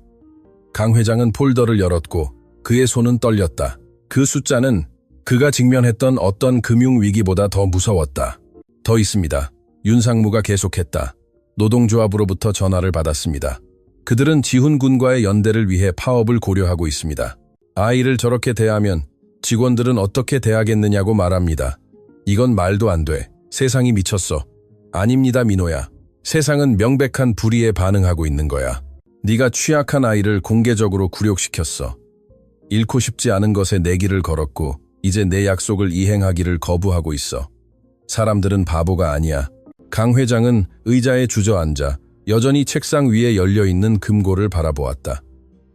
강 회장은 폴더를 열었고 그의 손은 떨렸다. 그 숫자는 그가 직면했던 어떤 금융위기보다 더 무서웠다. 더 있습니다. 윤상무가 계속했다. 노동조합으로부터 전화를 받았습니다. 그들은 지훈 군과의 연대를 위해 파업을 고려하고 있습니다. 아이를 저렇게 대하면 직원들은 어떻게 대하겠느냐고 말합니다. 이건 말도 안 돼. 세상이 미쳤어. 아닙니다, 민호야. 세상은 명백한 불의에 반응하고 있는 거야. 네가 취약한 아이를 공개적으로 굴욕시켰어. 잃고 싶지 않은 것에 내기를 걸었고 이제 내 약속을 이행하기를 거부하고 있어. 사람들은 바보가 아니야. 강 회장은 의자에 주저앉아 여전히 책상 위에 열려있는 금고를 바라보았다.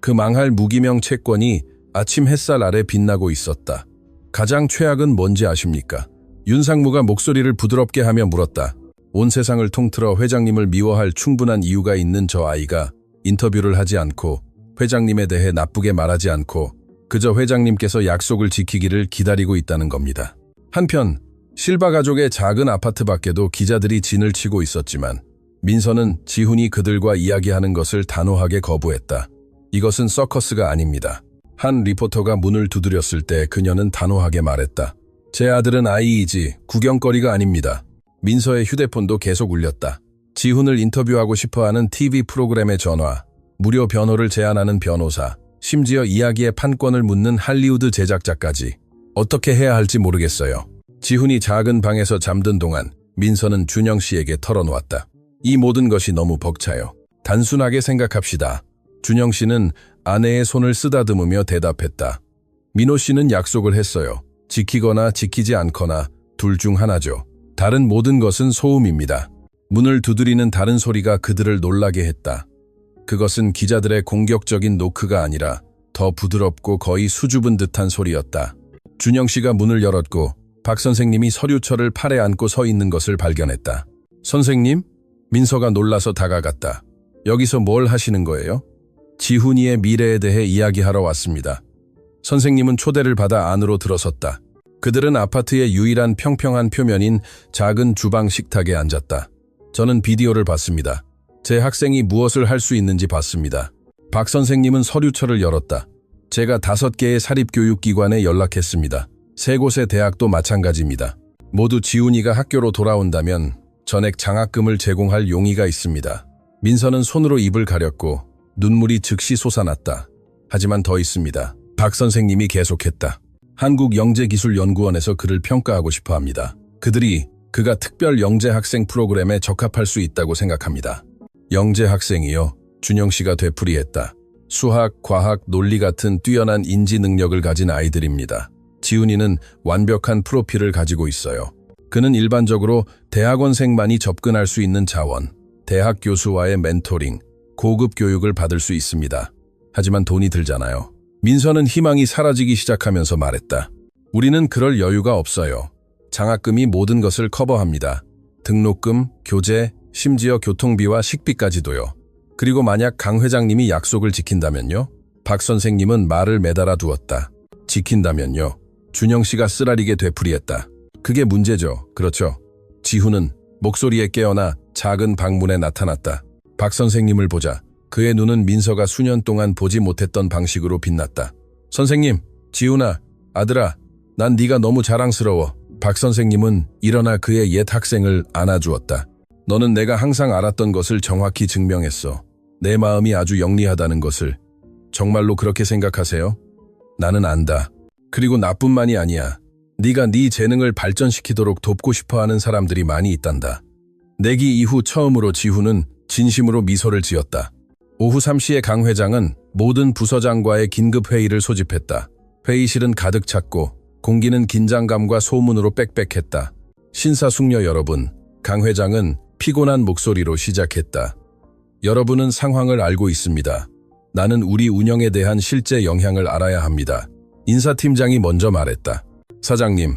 그 망할 무기명 채권이 아침 햇살 아래 빛나고 있었다. 가장 최악은 뭔지 아십니까? 윤상무가 목소리를 부드럽게 하며 물었다. 온 세상을 통틀어 회장님을 미워할 충분한 이유가 있는 저 아이가 인터뷰를 하지 않고 회장님에 대해 나쁘게 말하지 않고 그저 회장님께서 약속을 지키기를 기다리고 있다는 겁니다. 한편 실바 가족의 작은 아파트 밖에도 기자들이 진을 치고 있었지만 민서는 지훈이 그들과 이야기하는 것을 단호하게 거부했다. 이것은 서커스가 아닙니다. 한 리포터가 문을 두드렸을 때 그녀는 단호하게 말했다. 제 아들은 아이이지 구경거리가 아닙니다. 민서의 휴대폰도 계속 울렸다. 지훈을 인터뷰하고 싶어하는 TV 프로그램의 전화, 무료 변호를 제안하는 변호사, 심지어 이야기의 판권을 묻는 할리우드 제작자까지. 어떻게 해야 할지 모르겠어요. 지훈이 작은 방에서 잠든 동안 민서는 준영 씨에게 털어놓았다. 이 모든 것이 너무 벅차요. 단순하게 생각합시다. 준영 씨는 아내의 손을 쓰다듬으며 대답했다. 민호 씨는 약속을 했어요. 지키거나 지키지 않거나 둘 중 하나죠. 다른 모든 것은 소음입니다. 문을 두드리는 다른 소리가 그들을 놀라게 했다. 그것은 기자들의 공격적인 노크가 아니라 더 부드럽고 거의 수줍은 듯한 소리였다. 준영 씨가 문을 열었고 박 선생님이 서류철을 팔에 안고 서 있는 것을 발견했다. 선생님? 민서가 놀라서 다가갔다. 여기서 뭘 하시는 거예요? 지훈이의 미래에 대해 이야기하러 왔습니다. 선생님은 초대를 받아 안으로 들어섰다. 그들은 아파트의 유일한 평평한 표면인 작은 주방 식탁에 앉았다. 저는 비디오를 봤습니다. 제 학생이 무엇을 할 수 있는지 봤습니다. 박 선생님은 서류철을 열었다. 제가 5개의 사립교육기관에 연락했습니다. 3곳의 대학도 마찬가지입니다. 모두 지훈이가 학교로 돌아온다면 전액 장학금을 제공할 용의가 있습니다. 민서는 손으로 입을 가렸고 눈물이 즉시 솟아났다. 하지만 더 있습니다. 박 선생님이 계속했다. 한국영재기술연구원에서 그를 평가하고 싶어 합니다. 그들이 그가 특별 영재 학생 프로그램에 적합할 수 있다고 생각합니다. 영재 학생이요? 준영 씨가 되풀이했다. 수학, 과학, 논리 같은 뛰어난 인지 능력을 가진 아이들입니다. 지훈이는 완벽한 프로필을 가지고 있어요. 그는 일반적으로 대학원생만이 접근할 수 있는 자원, 대학 교수와의 멘토링, 고급 교육을 받을 수 있습니다. 하지만 돈이 들잖아요. 민서는 희망이 사라지기 시작하면서 말했다. 우리는 그럴 여유가 없어요. 장학금이 모든 것을 커버합니다. 등록금, 교재, 심지어 교통비와 식비까지도요. 그리고 만약 강 회장님이 약속을 지킨다면요? 박 선생님은 말을 매달아 두었다. 지킨다면요? 준영 씨가 쓰라리게 되풀이했다. 그게 문제죠. 그렇죠. 지훈은 목소리에 깨어나 작은 방문에 나타났다. 박 선생님을 보자. 그의 눈은 민서가 수년 동안 보지 못했던 방식으로 빛났다. 선생님, 지훈아, 아들아, 난 네가 너무 자랑스러워. 박 선생님은 일어나 그의 옛 학생을 안아주었다. 너는 내가 항상 알았던 것을 정확히 증명했어. 내 마음이 아주 영리하다는 것을. 정말로 그렇게 생각하세요? 나는 안다. 그리고 나뿐만이 아니야. 네가 네 재능을 발전시키도록 돕고 싶어하는 사람들이 많이 있단다. 내기 이후 처음으로 지훈은 진심으로 미소를 지었다. 오후 3시에 강 회장은 모든 부서장과의 긴급 회의를 소집했다. 회의실은 가득 찼고 공기는 긴장감과 소문으로 빽빽했다. 신사숙녀 여러분, 강 회장은 피곤한 목소리로 시작했다. 여러분은 상황을 알고 있습니다. 나는 우리 운영에 대한 실제 영향을 알아야 합니다. 인사팀장이 먼저 말했다. 사장님,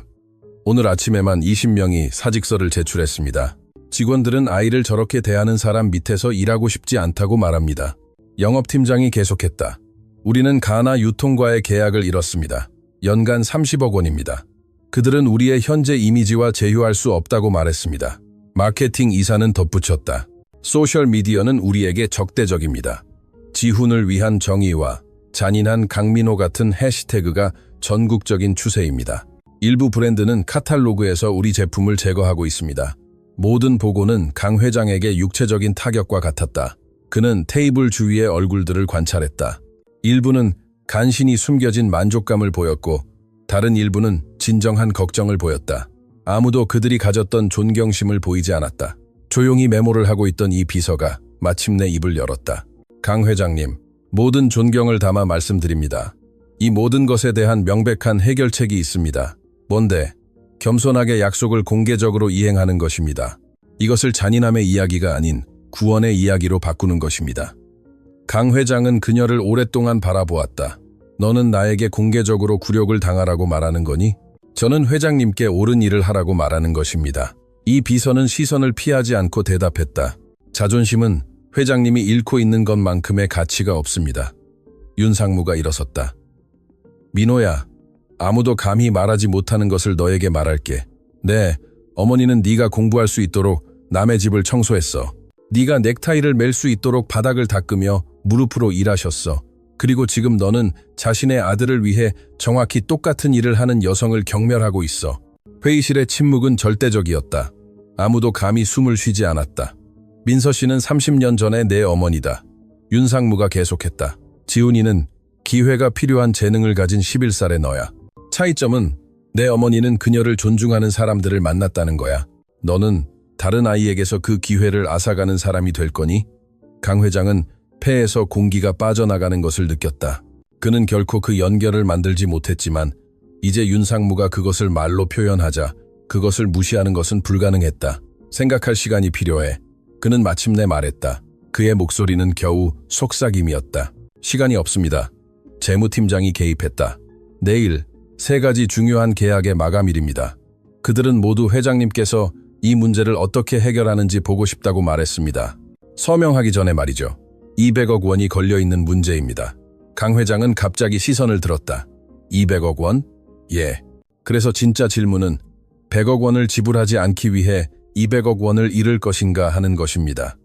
오늘 아침에만 20명이 사직서를 제출했습니다. 직원들은 아이를 저렇게 대하는 사람 밑에서 일하고 싶지 않다고 말합니다. 영업팀장이 계속했다. 우리는 가나 유통과의 계약을 이뤘습니다. 연간 30억 원입니다. 그들은 우리의 현재 이미지와 제휴할 수 없다고 말했습니다. 마케팅 이사는 덧붙였다. 소셜미디어는 우리에게 적대적입니다. 지훈을 위한 정의와 잔인한 강민호 같은 해시태그가 전국적인 추세입니다. 일부 브랜드는 카탈로그에서 우리 제품을 제거하고 있습니다. 모든 보고는 강 회장에게 육체적인 타격과 같았다. 그는 테이블 주위의 얼굴들을 관찰했다. 일부는 간신히 숨겨진 만족감을 보였고 다른 일부는 진정한 걱정을 보였다. 아무도 그들이 가졌던 존경심을 보이지 않았다. 조용히 메모를 하고 있던 이 비서가 마침내 입을 열었다. 강 회장님, 모든 존경을 담아 말씀드립니다. 이 모든 것에 대한 명백한 해결책이 있습니다. 뭔데? 겸손하게 약속을 공개적으로 이행하는 것입니다. 이것을 잔인함의 이야기가 아닌 구원의 이야기로 바꾸는 것입니다. 강 회장은 그녀를 오랫동안 바라보았다. 너는 나에게 공개적으로 굴욕을 당하라고 말하는 거니? 저는 회장님께 옳은 일을 하라고 말하는 것입니다. 이 비서는 시선을 피하지 않고 대답했다. 자존심은 회장님이 잃고 있는 것만큼의 가치가 없습니다. 윤상무가 일어섰다. 민호야, 아무도 감히 말하지 못하는 것을 너에게 말할게. 네, 어머니는 네가 공부할 수 있도록 남의 집을 청소했어. 네가 넥타이를 맬 수 있도록 바닥을 닦으며 무릎으로 일하셨어. 그리고 지금 너는 자신의 아들을 위해 정확히 똑같은 일을 하는 여성을 경멸하고 있어. 회의실의 침묵은 절대적이었다. 아무도 감히 숨을 쉬지 않았다. 민서 씨는 30년 전에 내 어머니다. 윤상무가 계속했다. 지훈이는 기회가 필요한 재능을 가진 11살의 너야. 차이점은 내 어머니는 그녀를 존중하는 사람들을 만났다는 거야. 너는 다른 아이에게서 그 기회를 앗아가는 사람이 될 거니? 강 회장은 폐에서 공기가 빠져나가는 것을 느꼈다. 그는 결코 그 연결을 만들지 못했지만 이제 윤상무가 그것을 말로 표현하자 그것을 무시하는 것은 불가능했다. 생각할 시간이 필요해. 그는 마침내 말했다. 그의 목소리는 겨우 속삭임이었다. 시간이 없습니다. 재무팀장이 개입했다. 내일 3가지 중요한 계약의 마감일입니다. 그들은 모두 회장님께서 이 문제를 어떻게 해결하는지 보고 싶다고 말했습니다. 서명하기 전에 말이죠. 200억 원이 걸려있는 문제입니다. 강 회장은 갑자기 시선을 들었다. 200억 원? 예. 그래서 진짜 질문은 100억 원을 지불하지 않기 위해 200억 원을 잃을 것인가 하는 것입니다.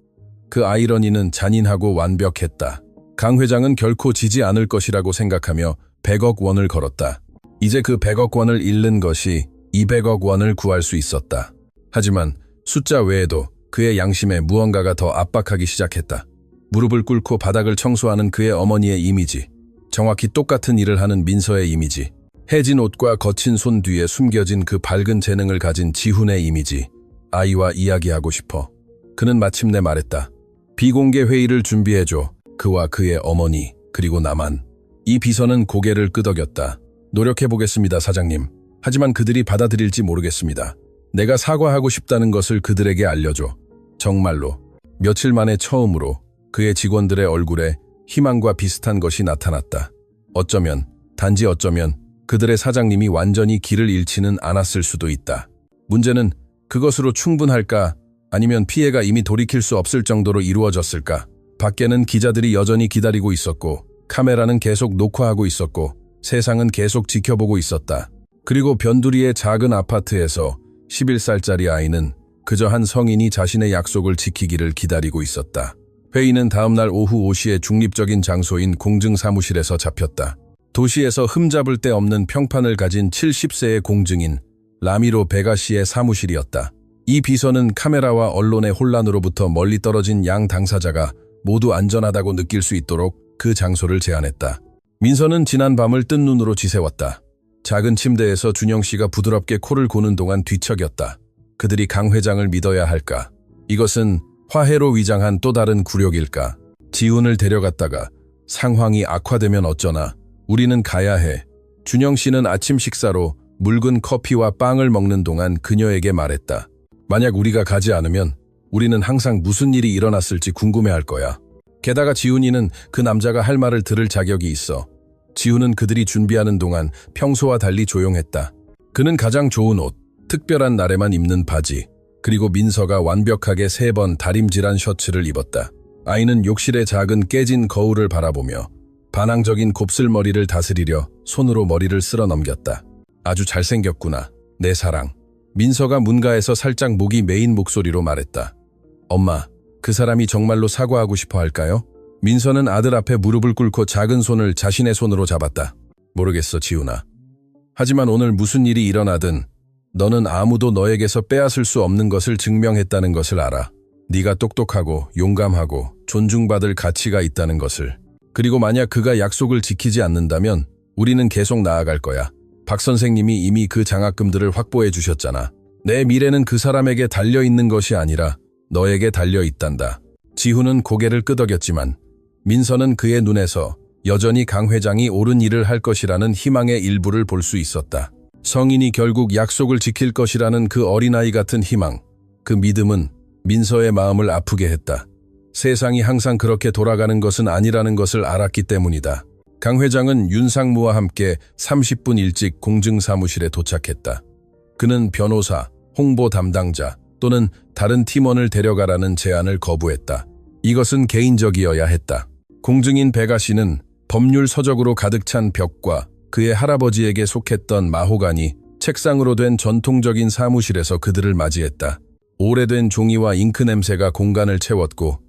그 아이러니는 잔인하고 완벽했다. 강 회장은 결코 지지 않을 것이라고 생각하며 100억 원을 걸었다. 이제 그 100억 원을 잃는 것이 200억 원을 구할 수 있었다. 하지만 숫자 외에도 그의 양심에 무언가가 더 압박하기 시작했다. 무릎을 꿇고 바닥을 청소하는 그의 어머니의 이미지, 정확히 똑같은 일을 하는 민서의 이미지, 해진 옷과 거친 손 뒤에 숨겨진 그 밝은 재능을 가진 지훈의 이미지, 아이와 이야기하고 싶어. 그는 마침내 말했다. 비공개 회의를 준비해줘. 그와 그의 어머니, 그리고 나만. 이 비서는 고개를 끄덕였다. 노력해보겠습니다, 사장님. 하지만 그들이 받아들일지 모르겠습니다. 내가 사과하고 싶다는 것을 그들에게 알려줘. 정말로. 며칠 만에 처음으로 그의 직원들의 얼굴에 희망과 비슷한 것이 나타났다. 어쩌면, 단지 어쩌면 그들의 사장님이 완전히 길을 잃지는 않았을 수도 있다. 문제는 그것으로 충분할까? 아니면 피해가 이미 돌이킬 수 없을 정도로 이루어졌을까? 밖에는 기자들이 여전히 기다리고 있었고, 카메라는 계속 녹화하고 있었고, 세상은 계속 지켜보고 있었다. 그리고 변두리의 작은 아파트에서 11살짜리 아이는 그저 한 성인이 자신의 약속을 지키기를 기다리고 있었다. 회의는 다음날 오후 5시에 중립적인 장소인 공증사무실에서 잡혔다. 도시에서 흠잡을 데 없는 평판을 가진 70세의 공증인 라미로 베가 씨의 사무실이었다. 이 비서는 카메라와 언론의 혼란으로부터 멀리 떨어진 양 당사자가 모두 안전하다고 느낄 수 있도록 그 장소를 제안했다. 민서는 지난 밤을 뜬 눈으로 지새웠다. 작은 침대에서 준영 씨가 부드럽게 코를 고는 동안 뒤척였다. 그들이 강 회장을 믿어야 할까? 이것은 화해로 위장한 또 다른 굴욕일까? 지훈을 데려갔다가 상황이 악화되면 어쩌나? 우리는 가야 해. 준영 씨는 아침 식사로 묽은 커피와 빵을 먹는 동안 그녀에게 말했다. 만약 우리가 가지 않으면 우리는 항상 무슨 일이 일어났을지 궁금해할 거야. 게다가 지훈이는 그 남자가 할 말을 들을 자격이 있어. 지훈은 그들이 준비하는 동안 평소와 달리 조용했다. 그는 가장 좋은 옷, 특별한 날에만 입는 바지, 그리고 민서가 완벽하게 3번 다림질한 셔츠를 입었다. 아이는 욕실의 작은 깨진 거울을 바라보며 반항적인 곱슬머리를 다스리려 손으로 머리를 쓸어 넘겼다. 아주 잘생겼구나, 내 사랑. 민서가 문가에서 살짝 목이 메인 목소리로 말했다. 엄마, 그 사람이 정말로 사과하고 싶어 할까요? 민서는 아들 앞에 무릎을 꿇고 작은 손을 자신의 손으로 잡았다. 모르겠어, 지훈아. 하지만 오늘 무슨 일이 일어나든 너는 아무도 너에게서 빼앗을 수 없는 것을 증명했다는 것을 알아. 네가 똑똑하고 용감하고 존중받을 가치가 있다는 것을. 그리고 만약 그가 약속을 지키지 않는다면 우리는 계속 나아갈 거야. 박 선생님이 이미 그 장학금들을 확보해 주셨잖아. 내 미래는 그 사람에게 달려있는 것이 아니라 너에게 달려있단다. 지훈은 고개를 끄덕였지만 민서는 그의 눈에서 여전히 강 회장이 옳은 일을 할 것이라는 희망의 일부를 볼 수 있었다. 성인이 결국 약속을 지킬 것이라는 그 어린아이 같은 희망, 그 믿음은 민서의 마음을 아프게 했다. 세상이 항상 그렇게 돌아가는 것은 아니라는 것을 알았기 때문이다. 강 회장은 윤상무와 함께 30분 일찍 공증사무실에 도착했다. 그는 변호사, 홍보 담당자 또는 다른 팀원을 데려가라는 제안을 거부했다. 이것은 개인적이어야 했다. 공증인 백아 씨는 법률 서적으로 가득 찬 벽과 그의 할아버지에게 속했던 마호가니 책상으로 된 전통적인 사무실에서 그들을 맞이했다. 오래된 종이와 잉크 냄새가 공간을 채웠고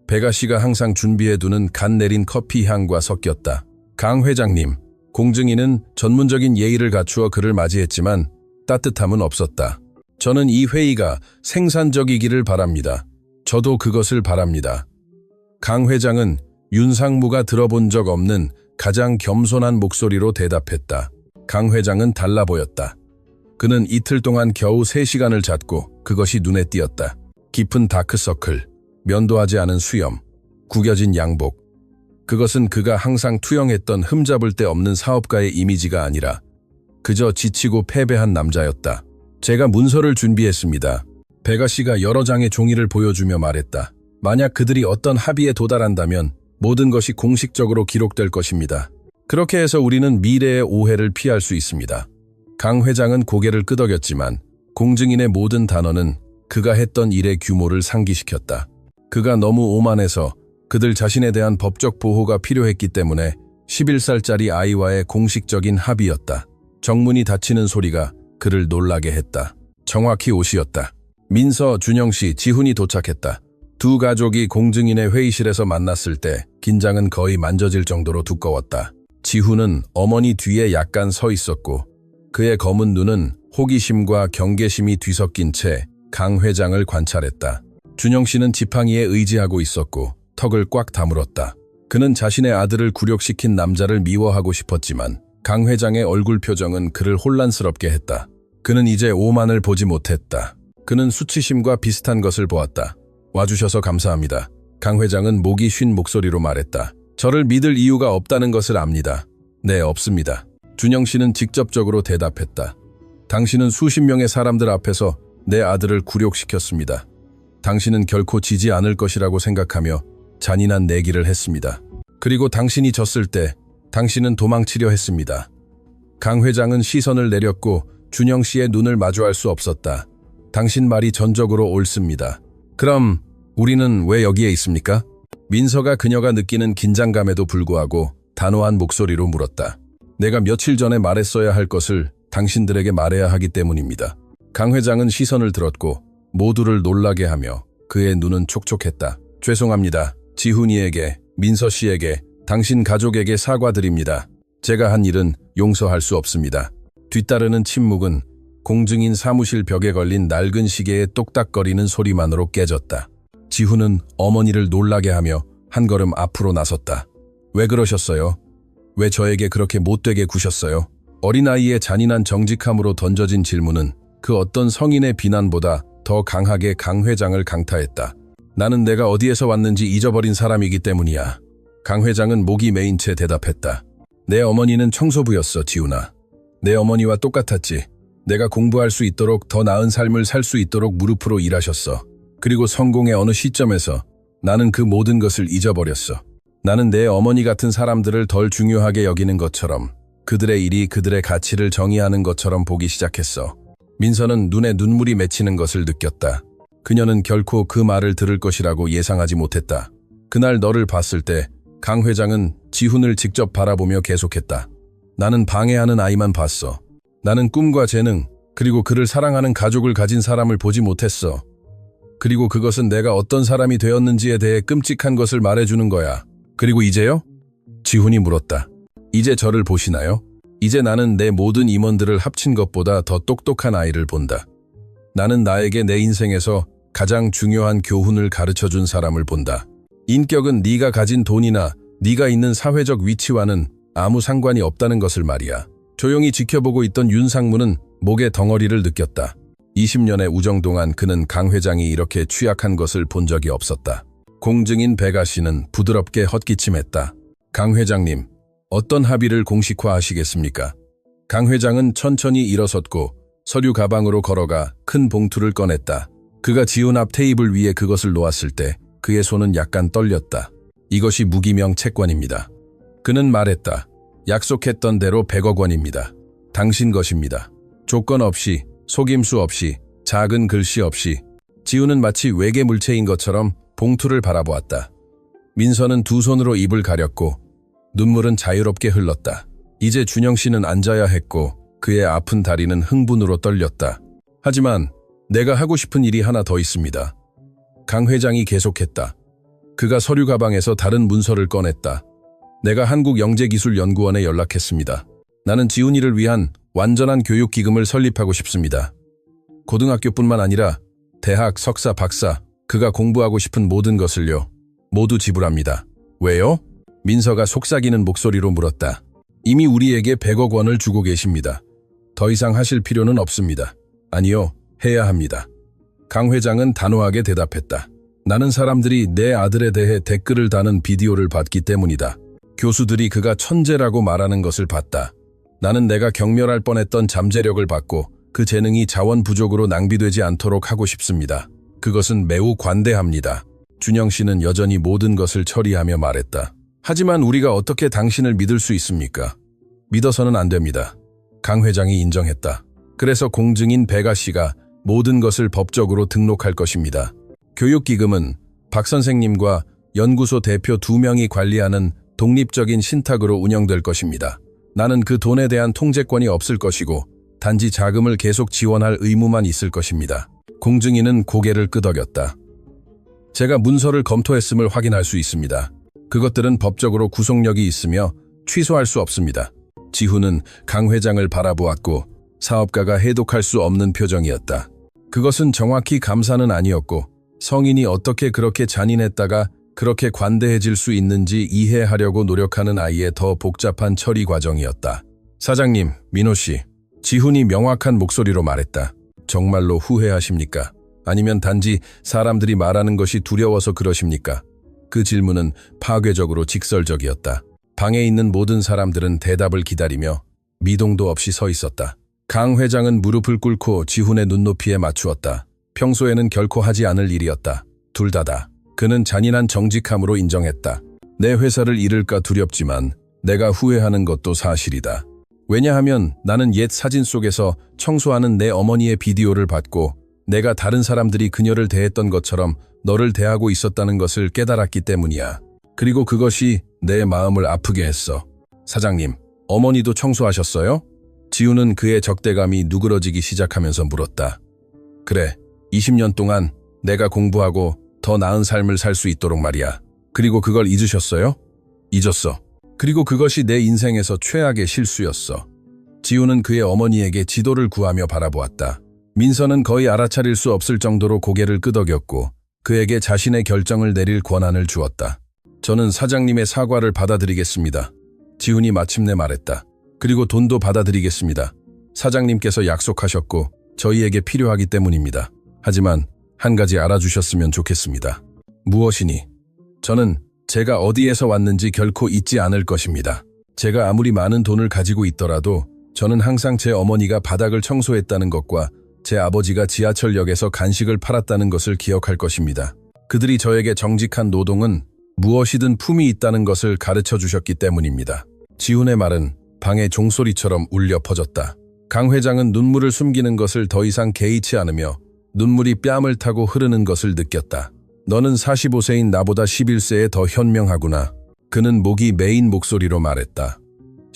백아 씨가 항상 준비해두는 간 내린 커피 향과 섞였다. 강 회장님, 공증인은 전문적인 예의를 갖추어 그를 맞이했지만 따뜻함은 없었다. 저는 이 회의가 생산적이기를 바랍니다. 저도 그것을 바랍니다. 강 회장은 윤상무가 들어본 적 없는 가장 겸손한 목소리로 대답했다. 강 회장은 달라 보였다. 그는 이틀 동안 겨우 3시간을 잤고 그것이 눈에 띄었다. 깊은 다크서클, 면도하지 않은 수염, 구겨진 양복. 그것은 그가 항상 투영했던 흠잡을 데 없는 사업가의 이미지가 아니라 그저 지치고 패배한 남자였다. 제가 문서를 준비했습니다. 백아 씨가 여러 장의 종이를 보여주며 말했다. 만약 그들이 어떤 합의에 도달한다면 모든 것이 공식적으로 기록될 것입니다. 그렇게 해서 우리는 미래의 오해를 피할 수 있습니다. 강 회장은 고개를 끄덕였지만 공증인의 모든 단어는 그가 했던 일의 규모를 상기시켰다. 그가 너무 오만해서 그들 자신에 대한 법적 보호가 필요했기 때문에 11살짜리 아이와의 공식적인 합의였다. 정문이 닫히는 소리가 그를 놀라게 했다. 정확히 옷이었다. 민서, 준영씨, 지훈이 도착했다. 두 가족이 공증인의 회의실에서 만났을 때 긴장은 거의 만져질 정도로 두꺼웠다. 지훈은 어머니 뒤에 약간 서 있었고 그의 검은 눈은 호기심과 경계심이 뒤섞인 채 강 회장을 관찰했다. 준영씨는 지팡이에 의지하고 있었고 턱을 꽉 다물었다. 그는 자신의 아들을 굴욕시킨 남자를 미워하고 싶었지만 강 회장의 얼굴 표정은 그를 혼란스럽게 했다. 그는 이제 오만을 보지 못했다. 그는 수치심과 비슷한 것을 보았다. 와주셔서 감사합니다. 강 회장은 목이 쉰 목소리로 말했다. 저를 믿을 이유가 없다는 것을 압니다. 네, 없습니다. 준영 씨는 직접적으로 대답했다. 당신은 수십 명의 사람들 앞에서 내 아들을 굴욕시켰습니다. 당신은 결코 지지 않을 것이라고 생각하며 잔인한 내기를 했습니다. 그리고 당신이 졌을 때 당신은 도망치려 했습니다. 강 회장은 시선을 내렸고 준영 씨의 눈을 마주할 수 없었다. 당신 말이 전적으로 옳습니다. 그럼 우리는 왜 여기에 있습니까? 민서가 그녀가 느끼는 긴장감에도 불구하고 단호한 목소리로 물었다. 내가 며칠 전에 말했어야 할 것을 당신들에게 말해야 하기 때문입니다. 강 회장은 시선을 들었고 모두를 놀라게 하며 그의 눈은 촉촉했다. 죄송합니다. 지훈이에게, 민서 씨에게, 당신 가족에게 사과드립니다. 제가 한 일은 용서할 수 없습니다. 뒤따르는 침묵은 공증인 사무실 벽에 걸린 낡은 시계의 똑딱거리는 소리만으로 깨졌다. 지훈은 어머니를 놀라게 하며 한 걸음 앞으로 나섰다. 왜 그러셨어요? 왜 저에게 그렇게 못되게 구셨어요? 어린아이의 잔인한 정직함으로 던져진 질문은 그 어떤 성인의 비난보다 더 강하게 강 회장을 강타했다. 나는 내가 어디에서 왔는지 잊어버린 사람이기 때문이야. 강 회장은 목이 메인 채 대답했다. 내 어머니는 청소부였어, 지훈아. 내 어머니와 똑같았지. 내가 공부할 수 있도록 더 나은 삶을 살 수 있도록 무릎으로 일하셨어. 그리고 성공의 어느 시점에서 나는 그 모든 것을 잊어버렸어. 나는 내 어머니 같은 사람들을 덜 중요하게 여기는 것처럼, 그들의 일이 그들의 가치를 정의하는 것처럼 보기 시작했어. 민서는 눈에 눈물이 맺히는 것을 느꼈다. 그녀는 결코 그 말을 들을 것이라고 예상하지 못했다. 그날 너를 봤을 때 강 회장은 지훈을 직접 바라보며 계속했다. 나는 방해하는 아이만 봤어. 나는 꿈과 재능, 그리고 그를 사랑하는 가족을 가진 사람을 보지 못했어. 그리고 그것은 내가 어떤 사람이 되었는지에 대해 끔찍한 것을 말해주는 거야. 그리고 이제요? 지훈이 물었다. 이제 저를 보시나요? 이제 나는 내 모든 임원들을 합친 것보다 더 똑똑한 아이를 본다. 나는 나에게 내 인생에서 가장 중요한 교훈을 가르쳐준 사람을 본다. 인격은 네가 가진 돈이나 네가 있는 사회적 위치와는 아무 상관이 없다는 것을 말이야. 조용히 지켜보고 있던 윤상무는 목에 덩어리를 느꼈다. 20년의 우정 동안 그는 강 회장이 이렇게 취약한 것을 본 적이 없었다. 공증인 백아 씨는 부드럽게 헛기침했다. 강 회장님, 어떤 합의를 공식화하시겠습니까? 강 회장은 천천히 일어섰고 서류 가방으로 걸어가 큰 봉투를 꺼냈다. 그가 지훈 앞 테이블 위에 그것을 놓았을 때 그의 손은 약간 떨렸다. 이것이 무기명 채권입니다. 그는 말했다. 약속했던 대로 100억 원입니다. 당신 것입니다. 조건 없이, 속임수 없이, 작은 글씨 없이. 지훈은 마치 외계 물체인 것처럼 봉투를 바라보았다. 민서는 두 손으로 입을 가렸고 눈물은 자유롭게 흘렀다. 이제 준영 씨는 앉아야 했고 그의 아픈 다리는 흥분으로 떨렸다. 하지만 내가 하고 싶은 일이 하나 더 있습니다. 강 회장이 계속했다. 그가 서류 가방에서 다른 문서를 꺼냈다. 내가 한국영재기술연구원에 연락했습니다. 나는 지훈이를 위한 완전한 교육기금을 설립하고 싶습니다. 고등학교뿐만 아니라 대학, 석사, 박사, 그가 공부하고 싶은 모든 것을요. 모두 지불합니다. 왜요? 민서가 속삭이는 목소리로 물었다. 이미 우리에게 100억 원을 주고 계십니다. 더 이상 하실 필요는 없습니다. 아니요, 해야 합니다. 강 회장은 단호하게 대답했다. 나는 사람들이 내 아들에 대해 댓글을 다는 비디오를 봤기 때문이다. 교수들이 그가 천재라고 말하는 것을 봤다. 나는 내가 경멸할 뻔했던 잠재력을 받고 그 재능이 자원 부족으로 낭비되지 않도록 하고 싶습니다. 그것은 매우 관대합니다. 준영 씨는 여전히 모든 것을 처리하며 말했다. 하지만 우리가 어떻게 당신을 믿을 수 있습니까? 믿어서는 안 됩니다. 강 회장이 인정했다. 그래서 공증인 백아 씨가 모든 것을 법적으로 등록할 것입니다. 교육기금은 박 선생님과 연구소 대표 2명이 관리하는 독립적인 신탁으로 운영될 것입니다. 나는 그 돈에 대한 통제권이 없을 것이고 단지 자금을 계속 지원할 의무만 있을 것입니다. 공증인은 고개를 끄덕였다. 제가 문서를 검토했음을 확인할 수 있습니다. 그것들은 법적으로 구속력이 있으며 취소할 수 없습니다. 지훈은 강 회장을 바라보았고 사업가가 해독할 수 없는 표정이었다. 그것은 정확히 감사는 아니었고 성인이 어떻게 그렇게 잔인했다가 그렇게 관대해질 수 있는지 이해하려고 노력하는 아이의 더 복잡한 처리 과정이었다. 사장님, 민호 씨, 지훈이 명확한 목소리로 말했다. 정말로 후회하십니까? 아니면 단지 사람들이 말하는 것이 두려워서 그러십니까? 그 질문은 파괴적으로 직설적이었다. 방에 있는 모든 사람들은 대답을 기다리며 미동도 없이 서 있었다. 강 회장은 무릎을 꿇고 지훈의 눈높이에 맞추었다. 평소에는 결코 하지 않을 일이었다. 둘 다다. 그는 잔인한 정직함으로 인정했다. 내 회사를 잃을까 두렵지만 내가 후회하는 것도 사실이다. 왜냐하면 나는 옛 사진 속에서 청소하는 내 어머니의 비디오를 봤고 내가 다른 사람들이 그녀를 대했던 것처럼 너를 대하고 있었다는 것을 깨달았기 때문이야. 그리고 그것이 내 마음을 아프게 했어. 사장님, 어머니도 청소하셨어요? 지훈은 그의 적대감이 누그러지기 시작하면서 물었다. 그래, 20년 동안 내가 공부하고 더 나은 삶을 살 수 있도록 말이야. 그리고 그걸 잊으셨어요? 잊었어. 그리고 그것이 내 인생에서 최악의 실수였어. 지훈은 그의 어머니에게 지도를 구하며 바라보았다. 민서는 거의 알아차릴 수 없을 정도로 고개를 끄덕였고 그에게 자신의 결정을 내릴 권한을 주었다. 저는 사장님의 사과를 받아들이겠습니다. 지훈이 마침내 말했다. 그리고 돈도 받아들이겠습니다. 사장님께서 약속하셨고 저희에게 필요하기 때문입니다. 하지만 한 가지 알아주셨으면 좋겠습니다. 무엇이니? 저는 제가 어디에서 왔는지 결코 잊지 않을 것입니다. 제가 아무리 많은 돈을 가지고 있더라도 저는 항상 제 어머니가 바닥을 청소했다는 것과 제 아버지가 지하철역에서 간식을 팔았다는 것을 기억할 것입니다. 그들이 저에게 정직한 노동은 무엇이든 품이 있다는 것을 가르쳐 주셨기 때문입니다. 지훈의 말은 방의 종소리처럼 울려 퍼졌다. 강 회장은 눈물을 숨기는 것을 더 이상 개의치 않으며 눈물이 뺨을 타고 흐르는 것을 느꼈다. 너는 45세인 나보다 11세에 더 현명하구나. 그는 목이 메인 목소리로 말했다.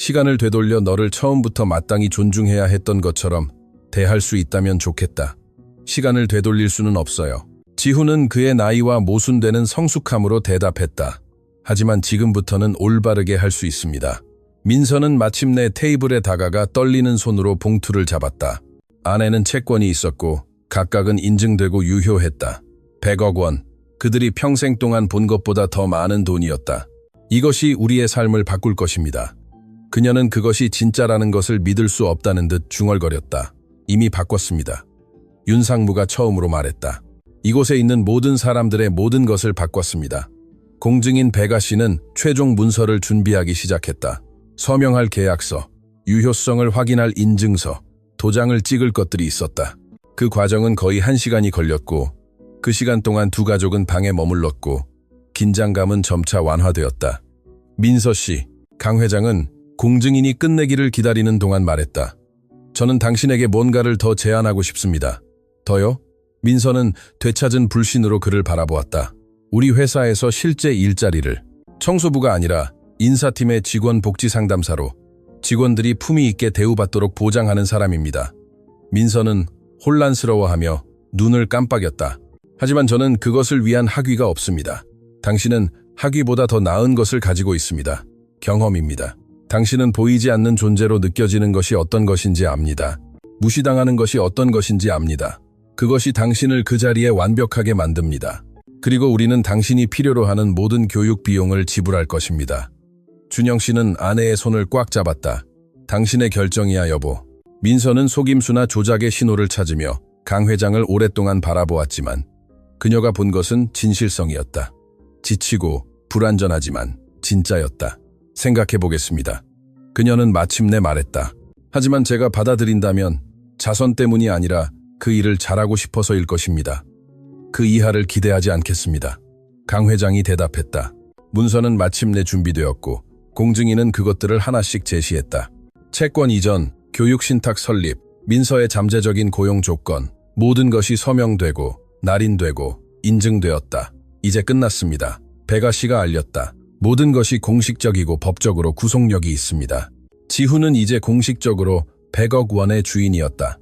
시간을 되돌려 너를 처음부터 마땅히 존중해야 했던 것처럼 대할 수 있다면 좋겠다. 시간을 되돌릴 수는 없어요. 지훈은 그의 나이와 모순되는 성숙함으로 대답했다. 하지만 지금부터는 올바르게 할 수 있습니다. 민서는 마침내 테이블에 다가가 떨리는 손으로 봉투를 잡았다. 안에는 채권이 있었고 각각은 인증되고 유효했다. 100억 원. 그들이 평생 동안 본 것보다 더 많은 돈이었다. 이것이 우리의 삶을 바꿀 것입니다. 그녀는 그것이 진짜라는 것을 믿을 수 없다는 듯 중얼거렸다. 이미 바꿨습니다. 윤상무가 처음으로 말했다. 이곳에 있는 모든 사람들의 모든 것을 바꿨습니다. 공증인 백아 씨는 최종 문서를 준비하기 시작했다. 서명할 계약서, 유효성을 확인할 인증서, 도장을 찍을 것들이 있었다. 그 과정은 거의 1시간이 걸렸고 그 시간 동안 두 가족은 방에 머물렀고 긴장감은 점차 완화되었다. 민서 씨, 강 회장은 공증인이 끝내기를 기다리는 동안 말했다. 저는 당신에게 뭔가를 더 제안하고 싶습니다. 더요? 민서는 되찾은 불신으로 그를 바라보았다. 우리 회사에서 실제 일자리를 청소부가 아니라 인사팀의 직원 복지 상담사로 직원들이 품위 있게 대우받도록 보장하는 사람입니다. 민서는 혼란스러워하며 눈을 깜빡였다. 하지만 저는 그것을 위한 학위가 없습니다. 당신은 학위보다 더 나은 것을 가지고 있습니다. 경험입니다. 당신은 보이지 않는 존재로 느껴지는 것이 어떤 것인지 압니다. 무시당하는 것이 어떤 것인지 압니다. 그것이 당신을 그 자리에 완벽하게 만듭니다. 그리고 우리는 당신이 필요로 하는 모든 교육 비용을 지불할 것입니다. 준영 씨는 아내의 손을 꽉 잡았다. 당신의 결정이야, 여보. 민서는 속임수나 조작의 신호를 찾으며 강 회장을 오랫동안 바라보았지만 그녀가 본 것은 진실성이었다. 지치고 불완전하지만 진짜였다. 생각해보겠습니다. 그녀는 마침내 말했다. 하지만 제가 받아들인다면 자선 때문이 아니라 그 일을 잘하고 싶어서일 것입니다. 그 이하를 기대하지 않겠습니다. 강 회장이 대답했다. 문서는 마침내 준비되었고 공증인은 그것들을 하나씩 제시했다. 채권 이전, 교육 신탁 설립, 민서의 잠재적인 고용 조건, 모든 것이 서명되고 날인되고 인증되었다. 이제 끝났습니다. 백아 씨가 알렸다. 모든 것이 공식적이고 법적으로 구속력이 있습니다. 지훈은 이제 공식적으로 100억 원의 주인이었다.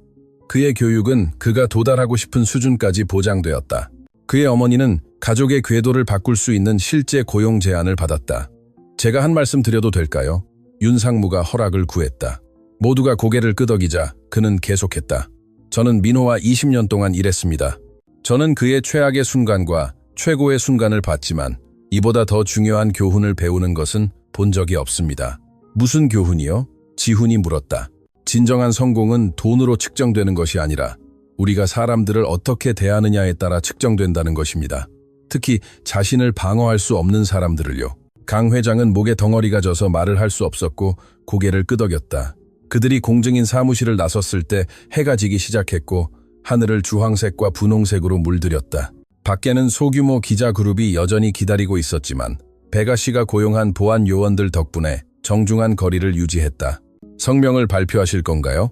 그의 교육은 그가 도달하고 싶은 수준까지 보장되었다. 그의 어머니는 가족의 궤도를 바꿀 수 있는 실제 고용 제안을 받았다. 제가 한 말씀 드려도 될까요? 윤상무가 허락을 구했다. 모두가 고개를 끄덕이자 그는 계속했다. 저는 민호와 20년 동안 일했습니다. 저는 그의 최악의 순간과 최고의 순간을 봤지만 이보다 더 중요한 교훈을 배우는 것은 본 적이 없습니다. 무슨 교훈이요? 지훈이 물었다. 진정한 성공은 돈으로 측정되는 것이 아니라 우리가 사람들을 어떻게 대하느냐에 따라 측정된다는 것입니다. 특히 자신을 방어할 수 없는 사람들을요. 강 회장은 목에 덩어리가 져서 말을 할 수 없었고 고개를 끄덕였다. 그들이 공증인 사무실을 나섰을 때 해가 지기 시작했고 하늘을 주황색과 분홍색으로 물들였다. 밖에는 소규모 기자 그룹이 여전히 기다리고 있었지만 백아 씨가 고용한 보안 요원들 덕분에 정중한 거리를 유지했다. 성명을 발표하실 건가요?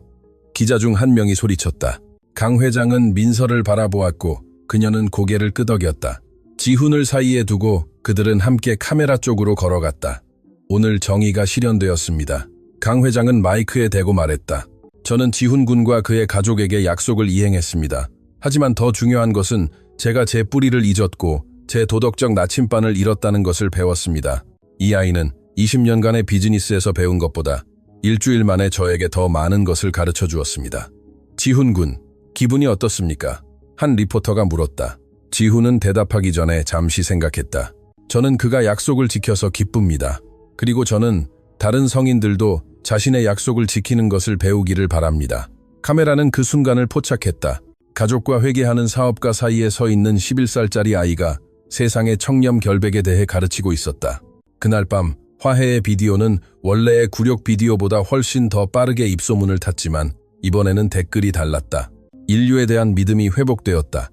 기자 중 한 명이 소리쳤다. 강 회장은 민서를 바라보았고 그녀는 고개를 끄덕였다. 지훈을 사이에 두고 그들은 함께 카메라 쪽으로 걸어갔다. 오늘 정의가 실현되었습니다. 강 회장은 마이크에 대고 말했다. 저는 지훈 군과 그의 가족에게 약속을 이행했습니다. 하지만 더 중요한 것은 제가 제 뿌리를 잊었고 제 도덕적 나침반을 잃었다는 것을 배웠습니다. 이 아이는 20년간의 비즈니스에서 배운 것보다 일주일 만에 저에게 더 많은 것을 가르쳐 주었습니다. 지훈 군, 기분이 어떻습니까? 한 리포터가 물었다. 지훈은 대답하기 전에 잠시 생각했다. 저는 그가 약속을 지켜서 기쁩니다. 그리고 저는 다른 성인들도 자신의 약속을 지키는 것을 배우기를 바랍니다. 카메라는 그 순간을 포착했다. 가족과 회계하는 사업가 사이에 서 있는 11살짜리 아이가 세상의 청렴 결백에 대해 가르치고 있었다. 그날 밤 화해의 비디오는 원래의 굴욕 비디오보다 훨씬 더 빠르게 입소문을 탔지만 이번에는 댓글이 달랐다. 인류에 대한 믿음이 회복되었다.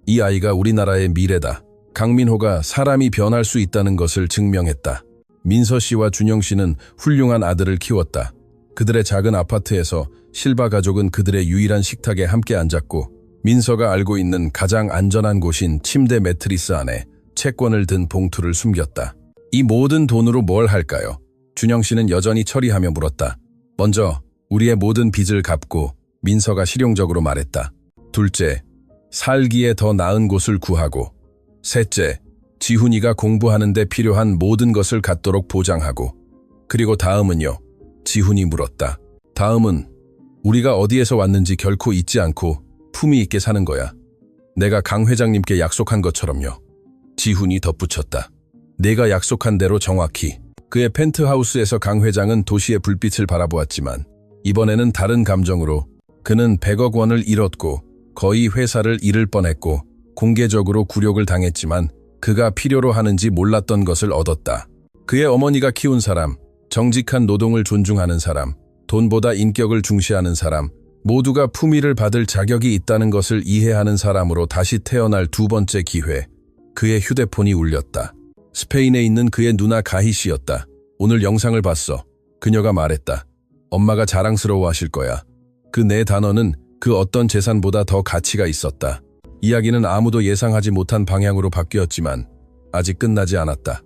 이 아이가 우리나라의 미래다. 강민호가 사람이 변할 수 있다는 것을 증명했다. 민서 씨와 준영 씨는 훌륭한 아들을 키웠다. 그들의 작은 아파트에서 실바 가족은 그들의 유일한 식탁에 함께 앉았고 민서가 알고 있는 가장 안전한 곳인 침대 매트리스 안에 채권을 든 봉투를 숨겼다. 이 모든 돈으로 뭘 할까요? 준영 씨는 여전히 처리하며 물었다. 먼저 우리의 모든 빚을 갚고 민서가 실용적으로 말했다. 둘째, 살기에 더 나은 곳을 구하고 셋째, 지훈이가 공부하는 데 필요한 모든 것을 갖도록 보장하고 그리고 다음은요? 지훈이 물었다. 다음은 우리가 어디에서 왔는지 결코 잊지 않고 품위 있게 사는 거야. 내가 강 회장님께 약속한 것처럼요. 지훈이 덧붙였다. 내가 약속한 대로 정확히. 그의 펜트하우스에서 강 회장은 도시의 불빛을 바라보았지만 이번에는 다른 감정으로 그는 100억 원을 잃었고 거의 회사를 잃을 뻔했고 공개적으로 굴욕을 당했지만 그가 필요로 하는지 몰랐던 것을 얻었다. 그의 어머니가 키운 사람, 정직한 노동을 존중하는 사람, 돈보다 인격을 중시하는 사람, 모두가 품위를 받을 자격이 있다는 것을 이해하는 사람으로 다시 태어날 두 번째 기회. 그의 휴대폰이 울렸다. 스페인에 있는 그의 누나 가희 씨였다. 오늘 영상을 봤어. 그녀가 말했다. 엄마가 자랑스러워하실 거야. 그 네 단어는 그 어떤 재산보다 더 가치가 있었다. 이야기는 아무도 예상하지 못한 방향으로 바뀌었지만 아직 끝나지 않았다.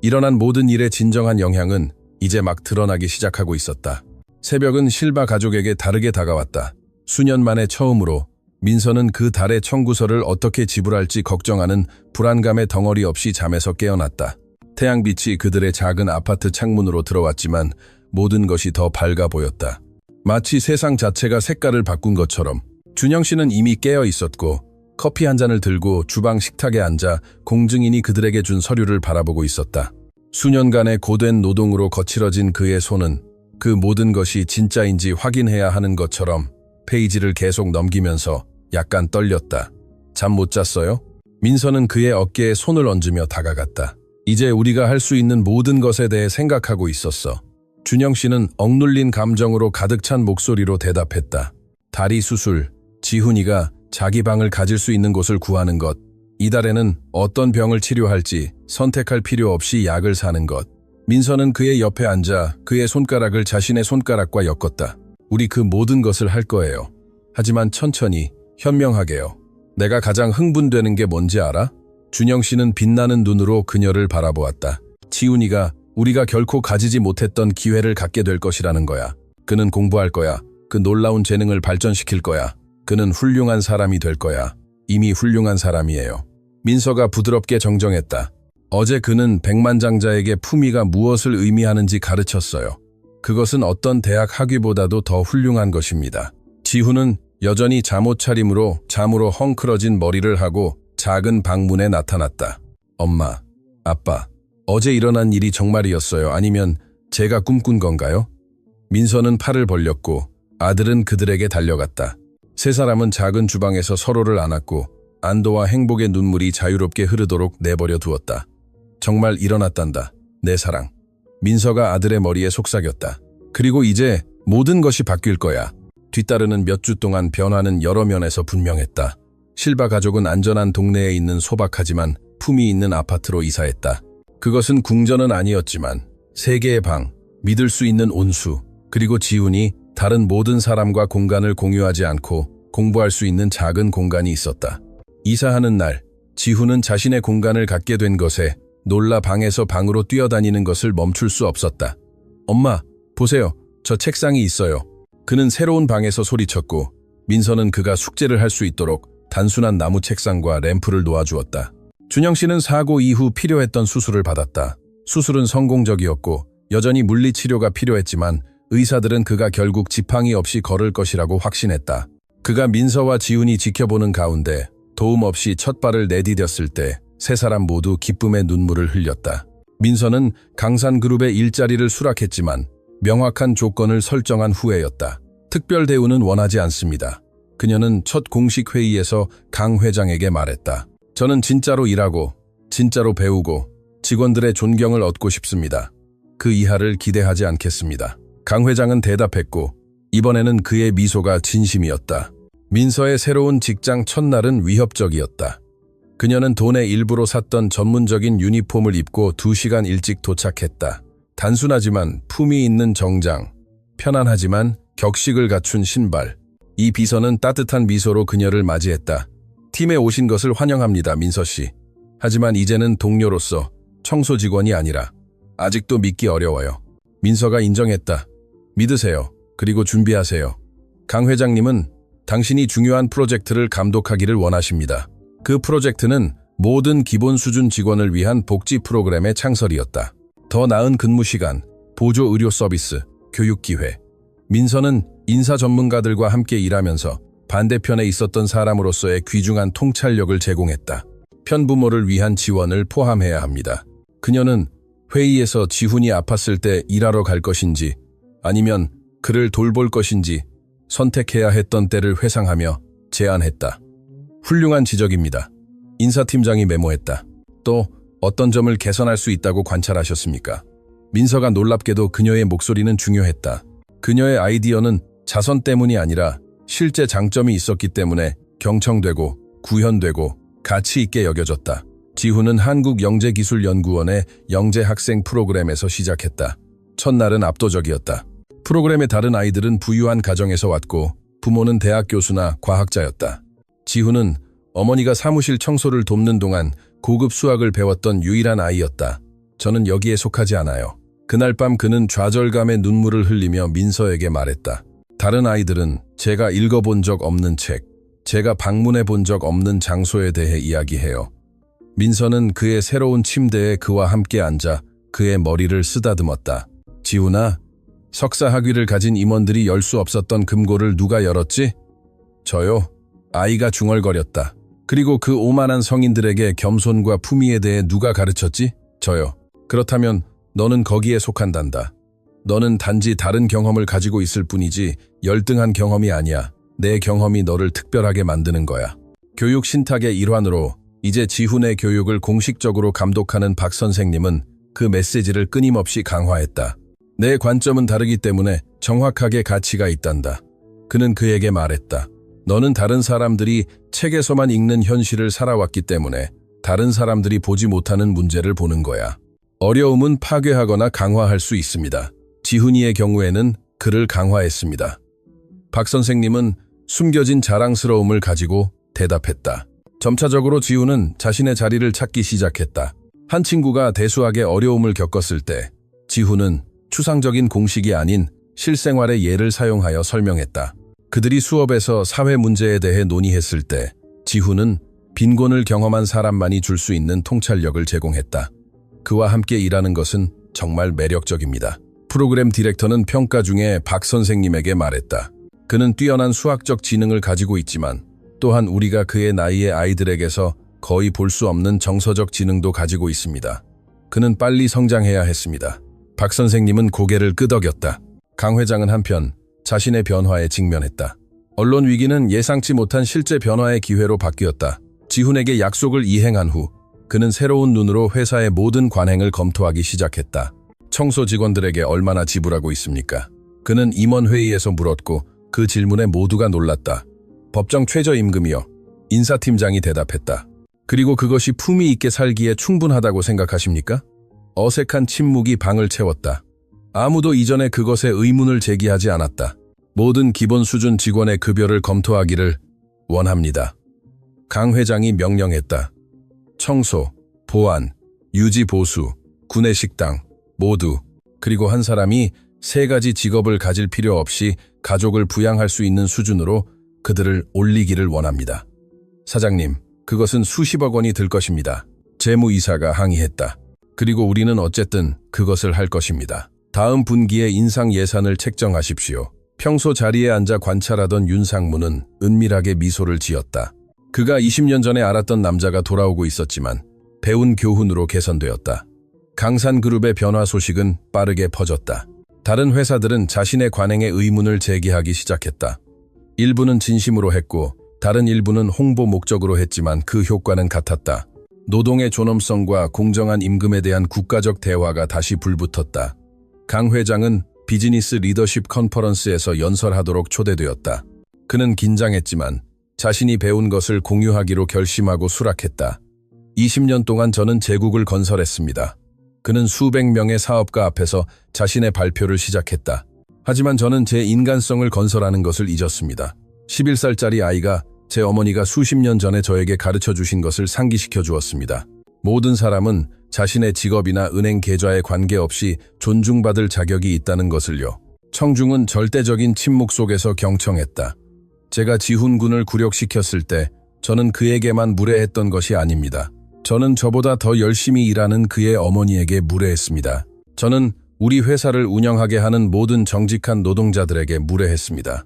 일어난 모든 일의 진정한 영향은 이제 막 드러나기 시작하고 있었다. 새벽은 실바 가족에게 다르게 다가왔다. 수년 만에 처음으로 민서는 그 달의 청구서를 어떻게 지불할지 걱정하는 불안감의 덩어리 없이 잠에서 깨어났다. 태양빛이 그들의 작은 아파트 창문으로 들어왔지만 모든 것이 더 밝아 보였다. 마치 세상 자체가 색깔을 바꾼 것처럼 준영 씨는 이미 깨어 있었고 커피 한 잔을 들고 주방 식탁에 앉아 공증인이 그들에게 준 서류를 바라보고 있었다. 수년간의 고된 노동으로 거칠어진 그의 손은 그 모든 것이 진짜인지 확인해야 하는 것처럼 페이지를 계속 넘기면서 약간 떨렸다. 잠 못 잤어요? 민서는 그의 어깨에 손을 얹으며 다가갔다. 이제 우리가 할 수 있는 모든 것에 대해 생각하고 있었어. 준영 씨는 억눌린 감정으로 가득 찬 목소리로 대답했다. 다리 수술, 지훈이가 자기 방을 가질 수 있는 곳을 구하는 것, 이달에는 어떤 병을 치료할지 선택할 필요 없이 약을 사는 것. 민서는 그의 옆에 앉아 그의 손가락을 자신의 손가락과 엮었다. 우리 그 모든 것을 할 거예요. 하지만 천천히, 현명하게요. 내가 가장 흥분되는 게 뭔지 알아? 준영 씨는 빛나는 눈으로 그녀를 바라보았다. 지훈이가 우리가 결코 가지지 못했던 기회를 갖게 될 것이라는 거야. 그는 공부할 거야. 그 놀라운 재능을 발전시킬 거야. 그는 훌륭한 사람이 될 거야. 이미 훌륭한 사람이에요. 민서가 부드럽게 정정했다. 어제 그는 백만장자에게 품위가 무엇을 의미하는지 가르쳤어요. 그것은 어떤 대학 학위보다도 더 훌륭한 것입니다. 지훈은 여전히 잠옷차림으로 잠으로 헝클어진 머리를 하고 작은 방문에 나타났다. 엄마, 아빠, 어제 일어난 일이 정말이었어요? 아니면 제가 꿈꾼 건가요? 민서는 팔을 벌렸고 아들은 그들에게 달려갔다. 세 사람은 작은 주방에서 서로를 안았고 안도와 행복의 눈물이 자유롭게 흐르도록 내버려 두었다. 정말 일어났단다, 내 사랑. 민서가 아들의 머리에 속삭였다. 그리고 이제 모든 것이 바뀔 거야. 뒤따르는 몇 주 동안 변화는 여러 면에서 분명했다. 실바 가족은 안전한 동네에 있는 소박하지만 품위 있는 아파트로 이사했다. 그것은 궁전은 아니었지만 세 개의 방, 믿을 수 있는 온수, 그리고 지훈이 다른 모든 사람과 공간을 공유하지 않고 공부할 수 있는 작은 공간이 있었다. 이사하는 날, 지훈은 자신의 공간을 갖게 된 것에 놀라 방에서 방으로 뛰어다니는 것을 멈출 수 없었다. 엄마, 보세요. 저 책상이 있어요. 그는 새로운 방에서 소리쳤고 민서는 그가 숙제를 할 수 있도록 단순한 나무 책상과 램프를 놓아주었다. 준영 씨는 사고 이후 필요했던 수술을 받았다. 수술은 성공적이었고 여전히 물리치료가 필요했지만 의사들은 그가 결국 지팡이 없이 걸을 것이라고 확신했다. 그가 민서와 지훈이 지켜보는 가운데 도움 없이 첫 발을 내디뎠을 때 세 사람 모두 기쁨의 눈물을 흘렸다. 민서는 강산그룹의 일자리를 수락했지만 명확한 조건을 설정한 후에였다. 특별 대우는 원하지 않습니다. 그녀는 첫 공식 회의에서 강 회장에게 말했다. 저는 진짜로 일하고 진짜로 배우고 직원들의 존경을 얻고 싶습니다. 그 이하를 기대하지 않겠습니다. 강 회장은 대답했고 이번에는 그의 미소가 진심이었다. 민서의 새로운 직장 첫날은 위협적이었다. 그녀는 돈의 일부로 샀던 전문적인 유니폼을 입고 2시간 일찍 도착했다. 단순하지만 품위 있는 정장, 편안하지만 격식을 갖춘 신발. 이 비서는 따뜻한 미소로 그녀를 맞이했다. 팀에 오신 것을 환영합니다, 민서 씨. 하지만 이제는 동료로서 청소 직원이 아니라 아직도 믿기 어려워요. 민서가 인정했다. 믿으세요. 그리고 준비하세요. 강 회장님은 당신이 중요한 프로젝트를 감독하기를 원하십니다. 그 프로젝트는 모든 기본 수준 직원을 위한 복지 프로그램의 창설이었다. 더 나은 근무 시간, 보조 의료 서비스, 교육 기회. 민서는 인사 전문가들과 함께 일하면서 반대편에 있었던 사람으로서의 귀중한 통찰력을 제공했다. 편부모를 위한 지원을 포함해야 합니다. 그녀는 회의에서 지훈이 아팠을 때 일하러 갈 것인지 아니면 그를 돌볼 것인지 선택해야 했던 때를 회상하며 제안했다. 훌륭한 지적입니다. 인사팀장이 메모했다. 또 어떤 점을 개선할 수 있다고 관찰하셨습니까? 민서가 놀랍게도 그녀의 목소리는 중요했다. 그녀의 아이디어는 자선 때문이 아니라 실제 장점이 있었기 때문에 경청되고 구현되고 가치 있게 여겨졌다. 지훈은 한국영재기술연구원의 영재학생 프로그램에서 시작했다. 첫날은 압도적이었다. 프로그램의 다른 아이들은 부유한 가정에서 왔고 부모는 대학 교수나 과학자였다. 지훈은 어머니가 사무실 청소를 돕는 동안 고급 수학을 배웠던 유일한 아이였다. 저는 여기에 속하지 않아요. 그날 밤 그는 좌절감에 눈물을 흘리며 민서에게 말했다. 다른 아이들은 제가 읽어본 적 없는 책, 제가 방문해 본 적 없는 장소에 대해 이야기해요. 민서는 그의 새로운 침대에 그와 함께 앉아 그의 머리를 쓰다듬었다. 지훈아, 석사 학위를 가진 임원들이 열 수 없었던 금고를 누가 열었지? 저요. 아이가 중얼거렸다. 그리고 그 오만한 성인들에게 겸손과 품위에 대해 누가 가르쳤지? 저요. 그렇다면 너는 거기에 속한단다. 너는 단지 다른 경험을 가지고 있을 뿐이지 열등한 경험이 아니야. 내 경험이 너를 특별하게 만드는 거야. 교육 신탁의 일환으로 이제 지훈의 교육을 공식적으로 감독하는 박 선생님은 그 메시지를 끊임없이 강화했다. 내 관점은 다르기 때문에 정확하게 가치가 있단다. 그는 그에게 말했다. 너는 다른 사람들이 책에서만 읽는 현실을 살아왔기 때문에 다른 사람들이 보지 못하는 문제를 보는 거야. 어려움은 파괴하거나 강화할 수 있습니다. 지훈이의 경우에는 그를 강화했습니다. 박 선생님은 숨겨진 자랑스러움을 가지고 대답했다. 점차적으로 지훈은 자신의 자리를 찾기 시작했다. 한 친구가 대수학의 어려움을 겪었을 때 지훈은 추상적인 공식이 아닌 실생활의 예를 사용하여 설명했다. 그들이 수업에서 사회 문제에 대해 논의했을 때 지훈은 빈곤을 경험한 사람만이 줄 수 있는 통찰력을 제공했다. 그와 함께 일하는 것은 정말 매력적입니다. 프로그램 디렉터는 평가 중에 박 선생님에게 말했다. 그는 뛰어난 수학적 지능을 가지고 있지만 또한 우리가 그의 나이의 아이들에게서 거의 볼 수 없는 정서적 지능도 가지고 있습니다. 그는 빨리 성장해야 했습니다. 박 선생님은 고개를 끄덕였다. 강 회장은 한편 자신의 변화에 직면했다. 언론 위기는 예상치 못한 실제 변화의 기회로 바뀌었다. 지훈에게 약속을 이행한 후 그는 새로운 눈으로 회사의 모든 관행을 검토하기 시작했다. 청소 직원들에게 얼마나 지불하고 있습니까? 그는 임원회의에서 물었고 그 질문에 모두가 놀랐다. 법정 최저임금이요. 인사팀장이 대답했다. 그리고 그것이 품위 있게 살기에 충분하다고 생각하십니까? 어색한 침묵이 방을 채웠다. 아무도 이전에 그것에 의문을 제기하지 않았다. 모든 기본 수준 직원의 급여를 검토하기를 원합니다. 강 회장이 명령했다. 청소, 보안, 유지 보수, 구내식당 모두, 그리고 한 사람이 3가지 직업을 가질 필요 없이 가족을 부양할 수 있는 수준으로 그들을 올리기를 원합니다. 사장님, 그것은 수십억 원이 들 것입니다. 재무이사가 항의했다. 그리고 우리는 어쨌든 그것을 할 것입니다. 다음 분기에 인상 예산을 책정하십시오. 평소 자리에 앉아 관찰하던 윤상무는 은밀하게 미소를 지었다. 그가 20년 전에 알았던 남자가 돌아오고 있었지만 배운 교훈으로 개선되었다. 강산그룹의 변화 소식은 빠르게 퍼졌다. 다른 회사들은 자신의 관행에 의문을 제기하기 시작했다. 일부는 진심으로 했고 다른 일부는 홍보 목적으로 했지만 그 효과는 같았다. 노동의 존엄성과 공정한 임금에 대한 국가적 대화가 다시 불붙었다. 강 회장은 비즈니스 리더십 컨퍼런스에서 연설하도록 초대되었다. 그는 긴장했지만 자신이 배운 것을 공유하기로 결심하고 수락했다. 20년 동안 저는 제국을 건설했습니다. 그는 수백 명의 사업가 앞에서 자신의 발표를 시작했다. 하지만 저는 제 인간성을 건설하는 것을 잊었습니다. 11살짜리 아이가 제 어머니가 수십 년 전에 저에게 가르쳐 주신 것을 상기시켜 주었습니다. 모든 사람은 자신의 직업이나 은행 계좌에 관계없이 존중받을 자격이 있다는 것을요. 청중은 절대적인 침묵 속에서 경청했다. 제가 지훈군을 굴욕시켰을 때 저는 그에게만 무례했던 것이 아닙니다. 저는 저보다 더 열심히 일하는 그의 어머니에게 무례했습니다. 저는 우리 회사를 운영하게 하는 모든 정직한 노동자들에게 무례했습니다.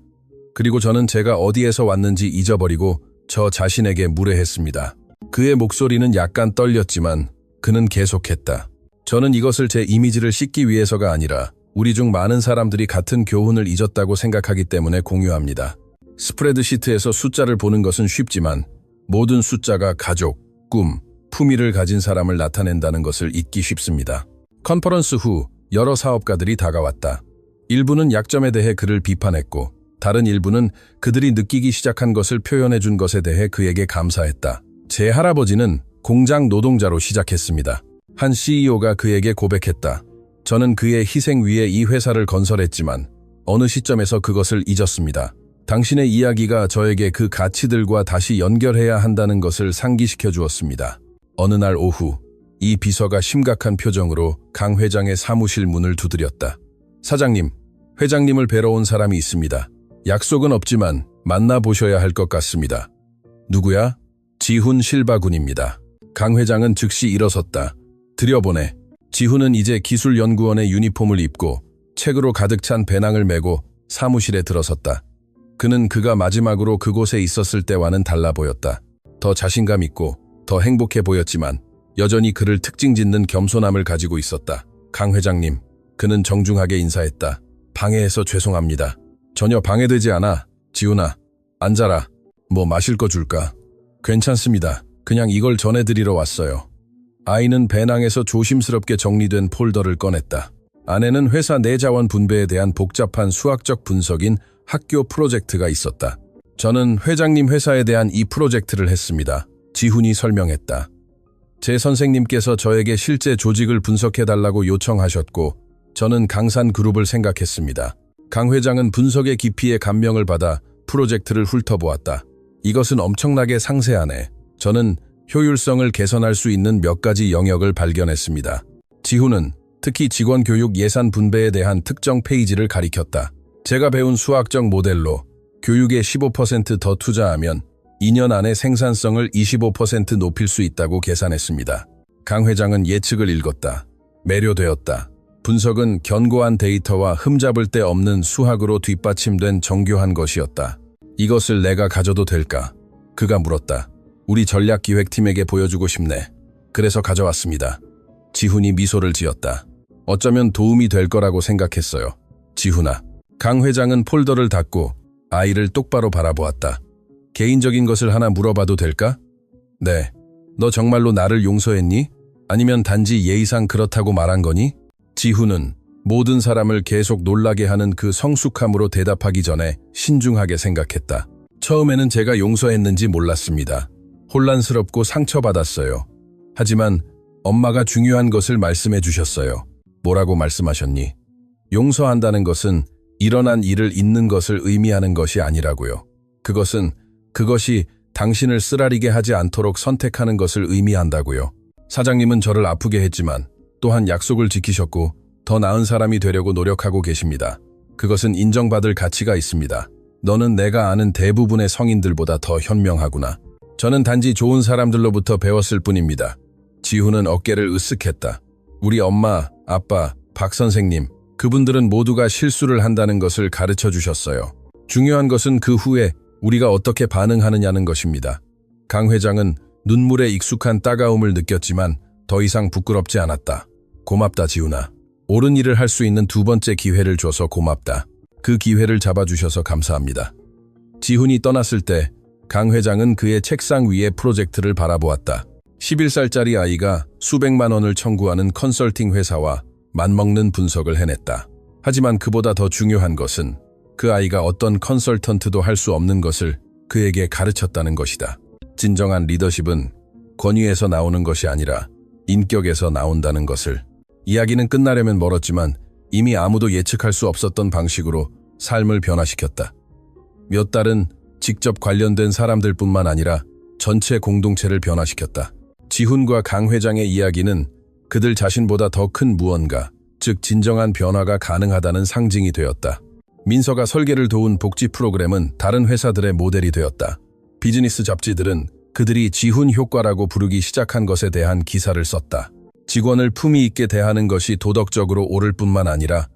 그리고 저는 제가 어디에서 왔는지 잊어버리고 저 자신에게 무례했습니다. 그의 목소리는 약간 떨렸지만 그는 계속했다. 저는 이것을 제 이미지를 씻기 위해서가 아니라 우리 중 많은 사람들이 같은 교훈을 잊었다고 생각하기 때문에 공유합니다. 스프레드시트에서 숫자를 보는 것은 쉽지만 모든 숫자가 가족, 꿈, 품위를 가진 사람을 나타낸다는 것을 잊기 쉽습니다. 컨퍼런스 후 여러 사업가들이 다가왔다. 일부는 약점에 대해 그를 비판했고 다른 일부는 그들이 느끼기 시작한 것을 표현해 준 것에 대해 그에게 감사했다. 제 할아버지는 공장 노동자로 시작했습니다. 한 CEO가 그에게 고백했다. 저는 그의 희생 위에 이 회사를 건설했지만 어느 시점에서 그것을 잊었습니다. 당신의 이야기가 저에게 그 가치들과 다시 연결해야 한다는 것을 상기시켜 주었습니다. 어느 날 오후 이 비서가 심각한 표정으로 강 회장의 사무실 문을 두드렸다. 사장님, 회장님을 뵈러 온 사람이 있습니다. 약속은 없지만 만나보셔야 할 것 같습니다. 누구야? 지훈 실바군입니다. 강 회장은 즉시 일어섰다. 들여보내. 지훈은 이제 기술연구원의 유니폼을 입고 책으로 가득 찬 배낭을 메고 사무실에 들어섰다. 그는 그가 마지막으로 그곳에 있었을 때와는 달라 보였다. 더 자신감 있고 더 행복해 보였지만 여전히 그를 특징짓는 겸손함을 가지고 있었다. 강 회장님, 그는 정중하게 인사했다. 방해해서 죄송합니다. 전혀 방해되지 않아. 지훈아, 앉아라. 뭐 마실 거 줄까? 괜찮습니다. 그냥 이걸 전해드리러 왔어요. 아이는 배낭에서 조심스럽게 정리된 폴더를 꺼냈다. 안에는 회사 내 자원 분배에 대한 복잡한 수학적 분석인 학교 프로젝트가 있었다. 저는 회장님 회사에 대한 이 프로젝트를 했습니다. 지훈이 설명했다. 제 선생님께서 저에게 실제 조직을 분석해달라고 요청하셨고 저는 강산그룹을 생각했습니다. 강 회장은 분석의 깊이에 감명을 받아 프로젝트를 훑어보았다. 이것은 엄청나게 상세하네. 저는 효율성을 개선할 수 있는 몇 가지 영역을 발견했습니다. 지훈은 특히 직원 교육 예산 분배에 대한 특정 페이지를 가리켰다. 제가 배운 수학적 모델로 교육에 15% 더 투자하면 2년 안에 생산성을 25% 높일 수 있다고 계산했습니다. 강 회장은 예측을 읽었다. 매료되었다. 분석은 견고한 데이터와 흠잡을 데 없는 수학으로 뒷받침된 정교한 것이었다. 이것을 내가 가져도 될까? 그가 물었다. 우리 전략기획팀에게 보여주고 싶네. 그래서 가져왔습니다. 지훈이 미소를 지었다. 어쩌면 도움이 될 거라고 생각했어요. 지훈아. 강 회장은 폴더를 닫고 아이를 똑바로 바라보았다. 개인적인 것을 하나 물어봐도 될까? 네. 너 정말로 나를 용서했니? 아니면 단지 예의상 그렇다고 말한 거니? 지훈은 모든 사람을 계속 놀라게 하는 그 성숙함으로 대답하기 전에 신중하게 생각했다. 처음에는 제가 용서했는지 몰랐습니다. 혼란스럽고 상처받았어요. 하지만 엄마가 중요한 것을 말씀해 주셨어요. 뭐라고 말씀하셨니? 용서한다는 것은 일어난 일을 잊는 것을 의미하는 것이 아니라고요. 그것이 당신을 쓰라리게 하지 않도록 선택하는 것을 의미한다고요. 사장님은 저를 아프게 했지만 또한 약속을 지키셨고 더 나은 사람이 되려고 노력하고 계십니다. 그것은 인정받을 가치가 있습니다. 너는 내가 아는 대부분의 성인들보다 더 현명하구나. 저는 단지 좋은 사람들로부터 배웠을 뿐입니다. 지훈은 어깨를 으쓱했다. 우리 엄마, 아빠, 박 선생님, 그분들은 모두가 실수를 한다는 것을 가르쳐 주셨어요. 중요한 것은 그 후에 우리가 어떻게 반응하느냐는 것입니다. 강 회장은 눈물에 익숙한 따가움을 느꼈지만 더 이상 부끄럽지 않았다. 고맙다, 지훈아. 옳은 일을 할 수 있는 두 번째 기회를 줘서 고맙다. 그 기회를 잡아주셔서 감사합니다. 지훈이 떠났을 때 강 회장은 그의 책상 위에 프로젝트를 바라보았다. 11살짜리 아이가 수백만 원을 청구하는 컨설팅 회사와 맞먹는 분석을 해냈다. 하지만 그보다 더 중요한 것은 그 아이가 어떤 컨설턴트도 할 수 없는 것을 그에게 가르쳤다는 것이다. 진정한 리더십은 권위에서 나오는 것이 아니라 인격에서 나온다는 것을. 이야기는 끝나려면 멀었지만 이미 아무도 예측할 수 없었던 방식으로 삶을 변화시켰다. 몇 달은 직접 관련된 사람들뿐만 아니라 전체 공동체를 변화시켰다. 지훈과 강 회장의 이야기는 그들 자신보다 더 큰 무언가, 즉 진정한 변화가 가능하다는 상징이 되었다. 민서가 설계를 도운 복지 프로그램은 다른 회사들의 모델이 되었다. 비즈니스 잡지들은 그들이 지훈 효과라고 부르기 시작한 것에 대한 기사를 썼다. 직원을 품위 있게 대하는 것이 도덕적으로 옳을 뿐만 아니라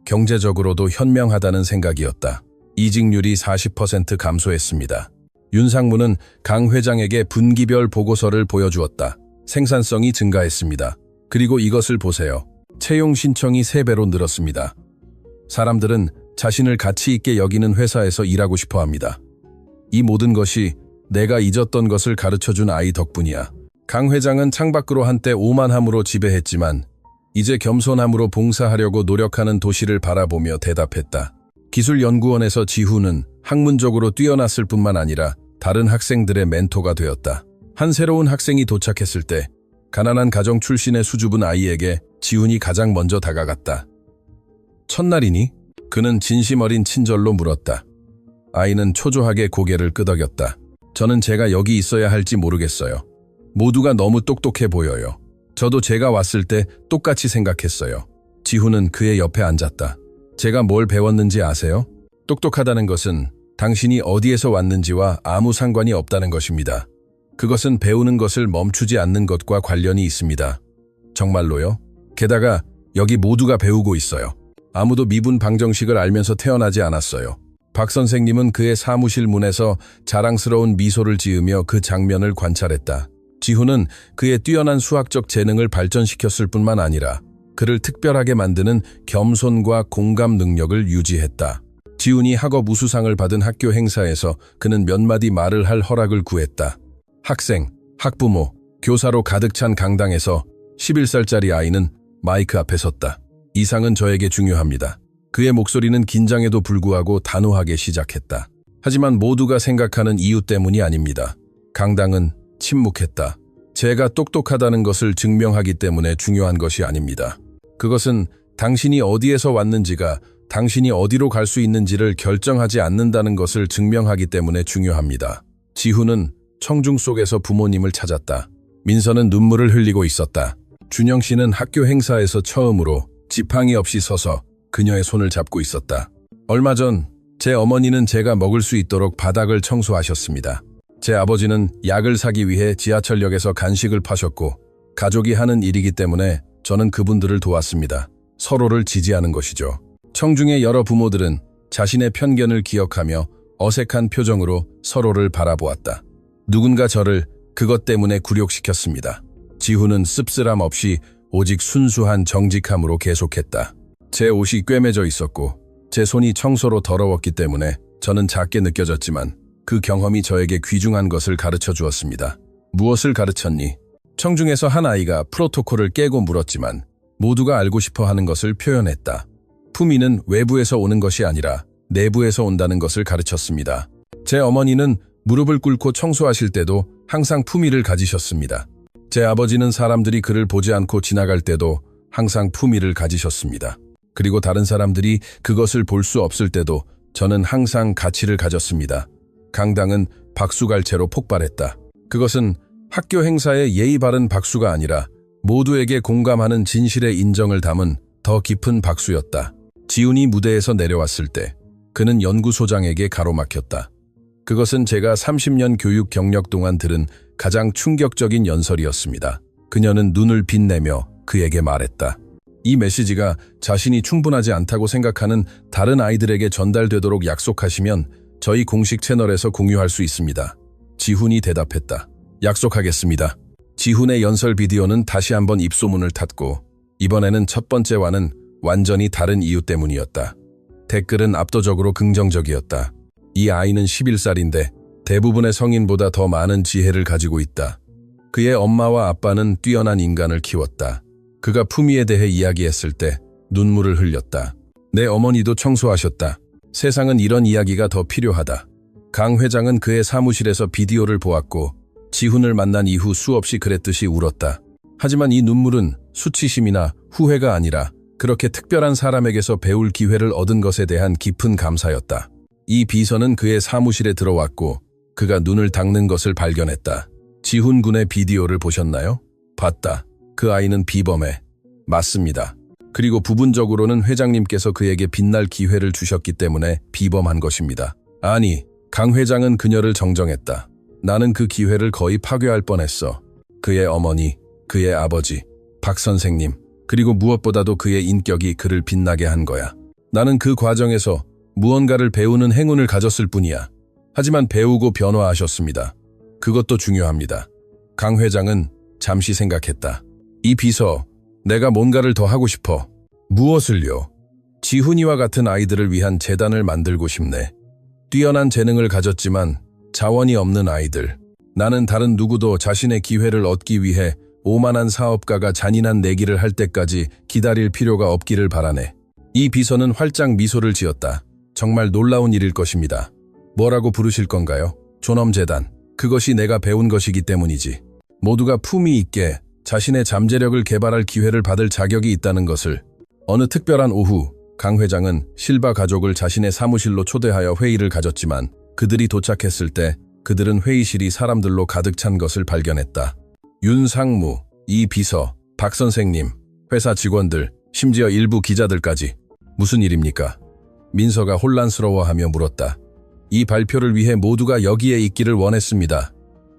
경제적으로도 현명하다는 생각이었다. 이직률이 40% 감소했습니다. 윤상무는 강 회장에게 분기별 보고서를 보여주었다. 생산성이 증가했습니다. 그리고 이것을 보세요. 채용 신청이 3배로 늘었습니다. 사람들은 자신을 가치 있게 여기는 회사에서 일하고 싶어 합니다. 이 모든 것이 내가 잊었던 것을 가르쳐준 아이 덕분이야. 강 회장은 창밖으로 한때 오만함으로 지배했지만 이제 겸손함으로 봉사하려고 노력하는 도시를 바라보며 대답했다. 기술연구원에서 지훈은 학문적으로 뛰어났을 뿐만 아니라 다른 학생들의 멘토가 되었다. 한 새로운 학생이 도착했을 때 가난한 가정 출신의 수줍은 아이에게 지훈이 가장 먼저 다가갔다. 첫날이니? 그는 진심 어린 친절로 물었다. 아이는 초조하게 고개를 끄덕였다. 저는 제가 여기 있어야 할지 모르겠어요. 모두가 너무 똑똑해 보여요. 저도 제가 왔을 때 똑같이 생각했어요. 지훈은 그의 옆에 앉았다. 제가 뭘 배웠는지 아세요? 똑똑하다는 것은 당신이 어디에서 왔는지와 아무 상관이 없다는 것입니다. 그것은 배우는 것을 멈추지 않는 것과 관련이 있습니다. 정말로요? 게다가 여기 모두가 배우고 있어요. 아무도 미분 방정식을 알면서 태어나지 않았어요. 박 선생님은 그의 사무실 문에서 자랑스러운 미소를 지으며 그 장면을 관찰했다. 지훈은 그의 뛰어난 수학적 재능을 발전시켰을 뿐만 아니라 그를 특별하게 만드는 겸손과 공감 능력을 유지했다. 지훈이 학업 우수상을 받은 학교 행사에서 그는 몇 마디 말을 할 허락을 구했다. 학생, 학부모, 교사로 가득 찬 강당에서 11살짜리 아이는 마이크 앞에 섰다. 이 상은 저에게 중요합니다. 그의 목소리는 긴장에도 불구하고 단호하게 시작했다. 하지만 모두가 생각하는 이유 때문이 아닙니다. 강당은 침묵했다. 제가 똑똑하다는 것을 증명하기 때문에 중요한 것이 아닙니다. 그것은 당신이 어디에서 왔는지가 당신이 어디로 갈 수 있는지를 결정하지 않는다는 것을 증명하기 때문에 중요합니다. 지훈은 청중 속에서 부모님을 찾았다. 민서는 눈물을 흘리고 있었다. 준영 씨는 학교 행사에서 처음으로 지팡이 없이 서서 그녀의 손을 잡고 있었다. 얼마 전 제 어머니는 제가 먹을 수 있도록 바닥을 청소하셨습니다. 제 아버지는 약을 사기 위해 지하철역에서 간식을 파셨고 가족이 하는 일이기 때문에 저는 그분들을 도왔습니다. 서로를 지지하는 것이죠. 청중의 여러 부모들은 자신의 편견을 기억하며 어색한 표정으로 서로를 바라보았다. 누군가 저를 그것 때문에 굴욕시켰습니다. 지훈은 씁쓸함 없이 오직 순수한 정직함으로 계속했다. 제 옷이 꿰매져 있었고 제 손이 청소로 더러웠기 때문에 저는 작게 느껴졌지만 그 경험이 저에게 귀중한 것을 가르쳐 주었습니다. 무엇을 가르쳤니? 청중에서 한 아이가 프로토콜을 깨고 물었지만 모두가 알고 싶어 하는 것을 표현했다. 품위는 외부에서 오는 것이 아니라 내부에서 온다는 것을 가르쳤습니다. 제 어머니는 무릎을 꿇고 청소하실 때도 항상 품위를 가지셨습니다. 제 아버지는 사람들이 그를 보지 않고 지나갈 때도 항상 품위를 가지셨습니다. 그리고 다른 사람들이 그것을 볼 수 없을 때도 저는 항상 가치를 가졌습니다. 강당은 박수갈채로 폭발했다. 그것은 학교 행사의 예의 바른 박수가 아니라 모두에게 공감하는 진실의 인정을 담은 더 깊은 박수였다. 지훈이 무대에서 내려왔을 때 그는 연구소장에게 가로막혔다. 그것은 제가 30년 교육 경력 동안 들은 가장 충격적인 연설이었습니다. 그녀는 눈을 빛내며 그에게 말했다. 이 메시지가 자신이 충분하지 않다고 생각하는 다른 아이들에게 전달되도록 약속하시면 저희 공식 채널에서 공유할 수 있습니다. 지훈이 대답했다. 약속하겠습니다. 지훈의 연설 비디오는 다시 한번 입소문을 탔고 이번에는 첫 번째와는 완전히 다른 이유 때문이었다. 댓글은 압도적으로 긍정적이었다. 이 아이는 11살인데 대부분의 성인보다 더 많은 지혜를 가지고 있다. 그의 엄마와 아빠는 뛰어난 인간을 키웠다. 그가 품위에 대해 이야기했을 때 눈물을 흘렸다. 내 어머니도 청소하셨다. 세상은 이런 이야기가 더 필요하다. 강 회장은 그의 사무실에서 비디오를 보았고 지훈을 만난 이후 수없이 그랬듯이 울었다. 하지만 이 눈물은 수치심이나 후회가 아니라 그렇게 특별한 사람에게서 배울 기회를 얻은 것에 대한 깊은 감사였다. 이 비서는 그의 사무실에 들어왔고 그가 눈을 닦는 것을 발견했다. 지훈 군의 비디오를 보셨나요? 봤다. 그 아이는 비범해. 맞습니다. 그리고 부분적으로는 회장님께서 그에게 빛날 기회를 주셨기 때문에 비범한 것입니다. 아니, 강 회장은 그녀를 정정했다. 나는 그 기회를 거의 파괴할 뻔했어. 그의 어머니, 그의 아버지, 박 선생님, 그리고 무엇보다도 그의 인격이 그를 빛나게 한 거야. 나는 그 과정에서 무언가를 배우는 행운을 가졌을 뿐이야. 하지만 배우고 변화하셨습니다. 그것도 중요합니다. 강 회장은 잠시 생각했다. 이 비서, 내가 뭔가를 더 하고 싶어. 무엇을요? 지훈이와 같은 아이들을 위한 재단을 만들고 싶네. 뛰어난 재능을 가졌지만 자원이 없는 아이들. 나는 다른 누구도 자신의 기회를 얻기 위해 오만한 사업가가 잔인한 내기를 할 때까지 기다릴 필요가 없기를 바라네. 이 비서는 활짝 미소를 지었다. 정말 놀라운 일일 것입니다. 뭐라고 부르실 건가요? 존엄재단. 그것이 내가 배운 것이기 때문이지. 모두가 품위 있게 자신의 잠재력을 개발할 기회를 받을 자격이 있다는 것을. 어느 특별한 오후, 강 회장은 실바 가족을 자신의 사무실로 초대하여 회의를 가졌지만 그들이 도착했을 때 그들은 회의실이 사람들로 가득 찬 것을 발견했다. 윤상무, 이 비서, 박 선생님, 회사 직원들, 심지어 일부 기자들까지. 무슨 일입니까? 민서가 혼란스러워하며 물었다. 이 발표를 위해 모두가 여기에 있기를 원했습니다.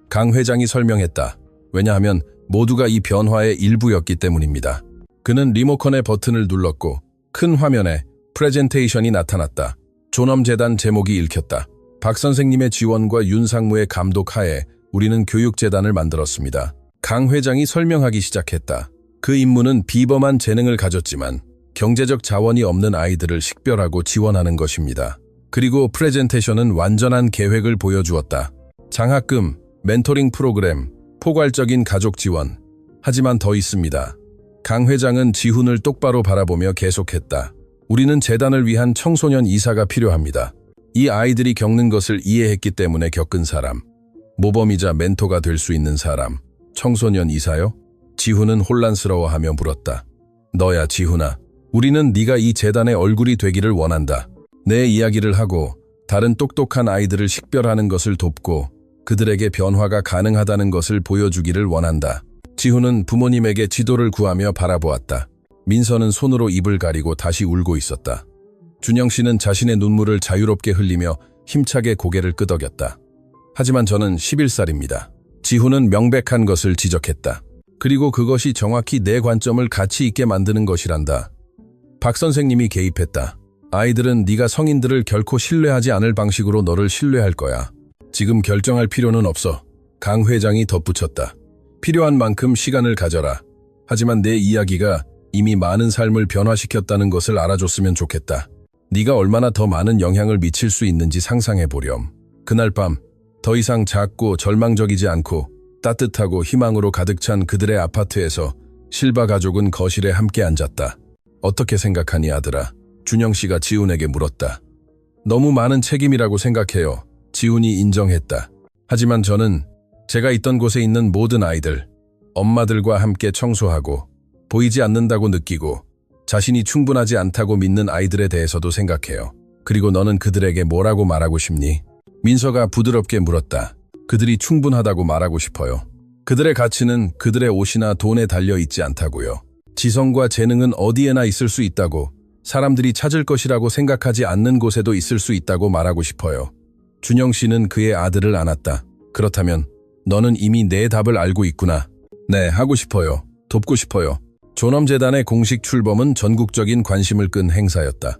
강 회장이 설명했다. 왜냐하면 모두가 이 변화의 일부였기 때문입니다. 그는 리모컨의 버튼을 눌렀고 큰 화면에 프레젠테이션이 나타났다. 존엄재단 제목이 읽혔다. 박 선생님의 지원과 윤상무의 감독 하에 우리는 교육재단을 만들었습니다. 강 회장이 설명하기 시작했다. 그 임무는 비범한 재능을 가졌지만 경제적 자원이 없는 아이들을 식별하고 지원하는 것입니다. 그리고 프레젠테이션은 완전한 계획을 보여주었다. 장학금, 멘토링 프로그램, 포괄적인 가족 지원. 하지만 더 있습니다. 강 회장은 지훈을 똑바로 바라보며 계속했다. 우리는 재단을 위한 청소년 이사가 필요합니다. 이 아이들이 겪는 것을 이해했기 때문에 겪은 사람. 모범이자 멘토가 될 수 있는 사람. 청소년 이사요? 지훈은 혼란스러워하며 물었다. 너야, 지훈아. 우리는 네가 이 재단의 얼굴이 되기를 원한다. 내 이야기를 하고 다른 똑똑한 아이들을 식별하는 것을 돕고 그들에게 변화가 가능하다는 것을 보여주기를 원한다. 지훈은 부모님에게 지도를 구하며 바라보았다. 민서는 손으로 입을 가리고 다시 울고 있었다. 준영 씨는 자신의 눈물을 자유롭게 흘리며 힘차게 고개를 끄덕였다. 하지만 저는 11살입니다. 지훈은 명백한 것을 지적했다. 그리고 그것이 정확히 내 관점을 가치 있게 만드는 것이란다. 박 선생님이 개입했다. 아이들은 네가 성인들을 결코 신뢰하지 않을 방식으로 너를 신뢰할 거야. 지금 결정할 필요는 없어. 강 회장이 덧붙였다. 필요한 만큼 시간을 가져라. 하지만 내 이야기가 이미 많은 삶을 변화시켰다는 것을 알아줬으면 좋겠다. 네가 얼마나 더 많은 영향을 미칠 수 있는지 상상해보렴. 그날 밤 더 이상 작고 절망적이지 않고 따뜻하고 희망으로 가득 찬 그들의 아파트에서 실바 가족은 거실에 함께 앉았다. 어떻게 생각하니 아들아? 준영 씨가 지훈에게 물었다. 너무 많은 책임이라고 생각해요. 지훈이 인정했다. 하지만 저는 제가 있던 곳에 있는 모든 아이들, 엄마들과 함께 청소하고 보이지 않는다고 느끼고 자신이 충분하지 않다고 믿는 아이들에 대해서도 생각해요. 그리고 너는 그들에게 뭐라고 말하고 싶니? 민서가 부드럽게 물었다. 그들이 충분하다고 말하고 싶어요. 그들의 가치는 그들의 옷이나 돈에 달려 있지 않다고요. 지성과 재능은 어디에나 있을 수 있다고, 사람들이 찾을 것이라고 생각하지 않는 곳에도 있을 수 있다고 말하고 싶어요. 준영 씨는 그의 아들을 안았다. 그렇다면 너는 이미 내 답을 알고 있구나. 네, 하고 싶어요. 돕고 싶어요. 존엄재단의 공식 출범은 전국적인 관심을 끈 행사였다.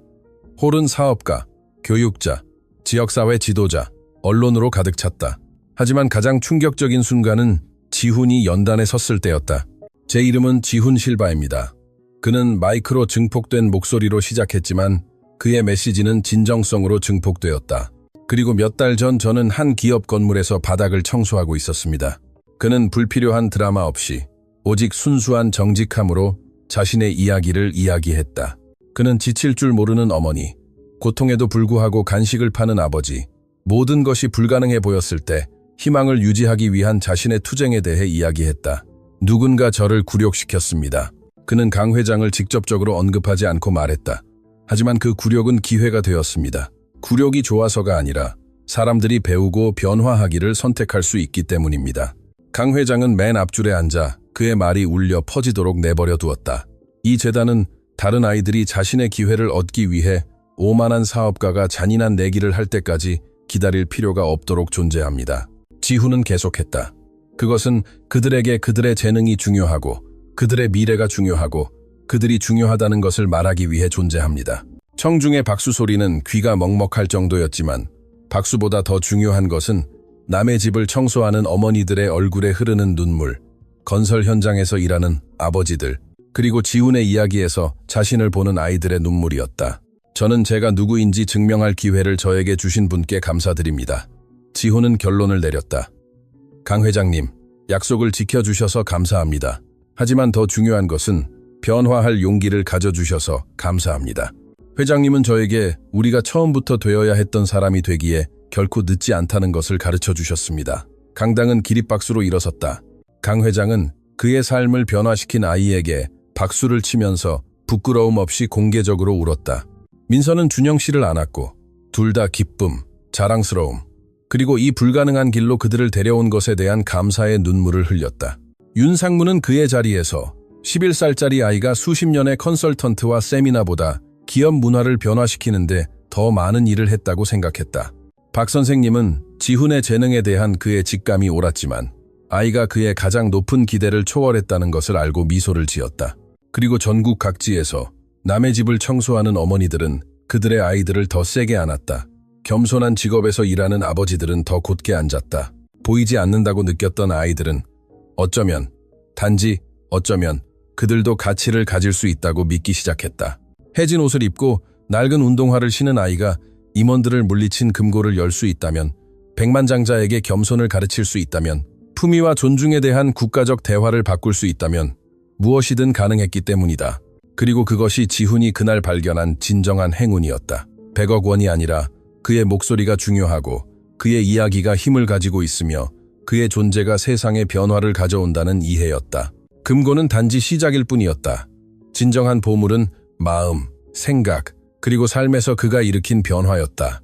홀은 사업가, 교육자, 지역사회 지도자, 언론으로 가득 찼다. 하지만 가장 충격적인 순간은 지훈이 연단에 섰을 때였다. 제 이름은 지훈 실바입니다. 그는 마이크로 증폭된 목소리로 시작했지만 그의 메시지는 진정성으로 증폭되었다. 그리고 몇 달 전 저는 한 기업 건물에서 바닥을 청소하고 있었습니다. 그는 불필요한 드라마 없이 오직 순수한 정직함으로 자신의 이야기를 이야기했다. 그는 지칠 줄 모르는 어머니, 고통에도 불구하고 간식을 파는 아버지, 모든 것이 불가능해 보였을 때 희망을 유지하기 위한 자신의 투쟁에 대해 이야기했다. 누군가 저를 굴욕시켰습니다. 그는 강 회장을 직접적으로 언급하지 않고 말했다. 하지만 그 굴욕은 기회가 되었습니다. 굴욕이 좋아서가 아니라 사람들이 배우고 변화하기를 선택할 수 있기 때문입니다. 강 회장은 맨 앞줄에 앉아 그의 말이 울려 퍼지도록 내버려 두었다. 이 재단은 다른 아이들이 자신의 기회를 얻기 위해 오만한 사업가가 잔인한 내기를 할 때까지 기다릴 필요가 없도록 존재합니다. 지훈은 계속했다. 그것은 그들에게 그들의 재능이 중요하고 그들의 미래가 중요하고 그들이 중요하다는 것을 말하기 위해 존재합니다. 청중의 박수 소리는 귀가 먹먹할 정도였지만 박수보다 더 중요한 것은 남의 집을 청소하는 어머니들의 얼굴에 흐르는 눈물, 건설 현장에서 일하는 아버지들, 그리고 지훈의 이야기에서 자신을 보는 아이들의 눈물이었다. 저는 제가 누구인지 증명할 기회를 저에게 주신 분께 감사드립니다. 지훈은 결론을 내렸다. 강 회장님, 약속을 지켜주셔서 감사합니다. 하지만 더 중요한 것은 변화할 용기를 가져주셔서 감사합니다. 회장님은 저에게 우리가 처음부터 되어야 했던 사람이 되기에 결코 늦지 않다는 것을 가르쳐 주셨습니다. 강당은 기립박수로 일어섰다. 강 회장은 그의 삶을 변화시킨 아이에게 박수를 치면서 부끄러움 없이 공개적으로 울었다. 민서는 준영 씨를 안았고 둘 다 기쁨, 자랑스러움, 그리고 이 불가능한 길로 그들을 데려온 것에 대한 감사의 눈물을 흘렸다. 윤상무는 그의 자리에서 11살짜리 아이가 수십 년의 컨설턴트와 세미나보다 기업 문화를 변화시키는데 더 많은 일을 했다고 생각했다. 박 선생님은 지훈의 재능에 대한 그의 직감이 옳았지만 아이가 그의 가장 높은 기대를 초월했다는 것을 알고 미소를 지었다. 그리고 전국 각지에서 남의 집을 청소하는 어머니들은 그들의 아이들을 더 세게 안았다. 겸손한 직업에서 일하는 아버지들은 더 곧게 앉았다. 보이지 않는다고 느꼈던 아이들은 어쩌면, 단지 어쩌면 그들도 가치를 가질 수 있다고 믿기 시작했다. 해진 옷을 입고 낡은 운동화를 신은 아이가 임원들을 물리친 금고를 열 수 있다면, 백만장자에게 겸손을 가르칠 수 있다면, 품위와 존중에 대한 국가적 대화를 바꿀 수 있다면 무엇이든 가능했기 때문이다. 그리고 그것이 지훈이 그날 발견한 진정한 행운이었다. 100억 원이 아니라 그의 목소리가 중요하고 그의 이야기가 힘을 가지고 있으며 그의 존재가 세상에 변화를 가져온다는 이해였다. 금고는 단지 시작일 뿐이었다. 진정한 보물은 마음, 생각, 그리고 삶에서 그가 일으킨 변화였다.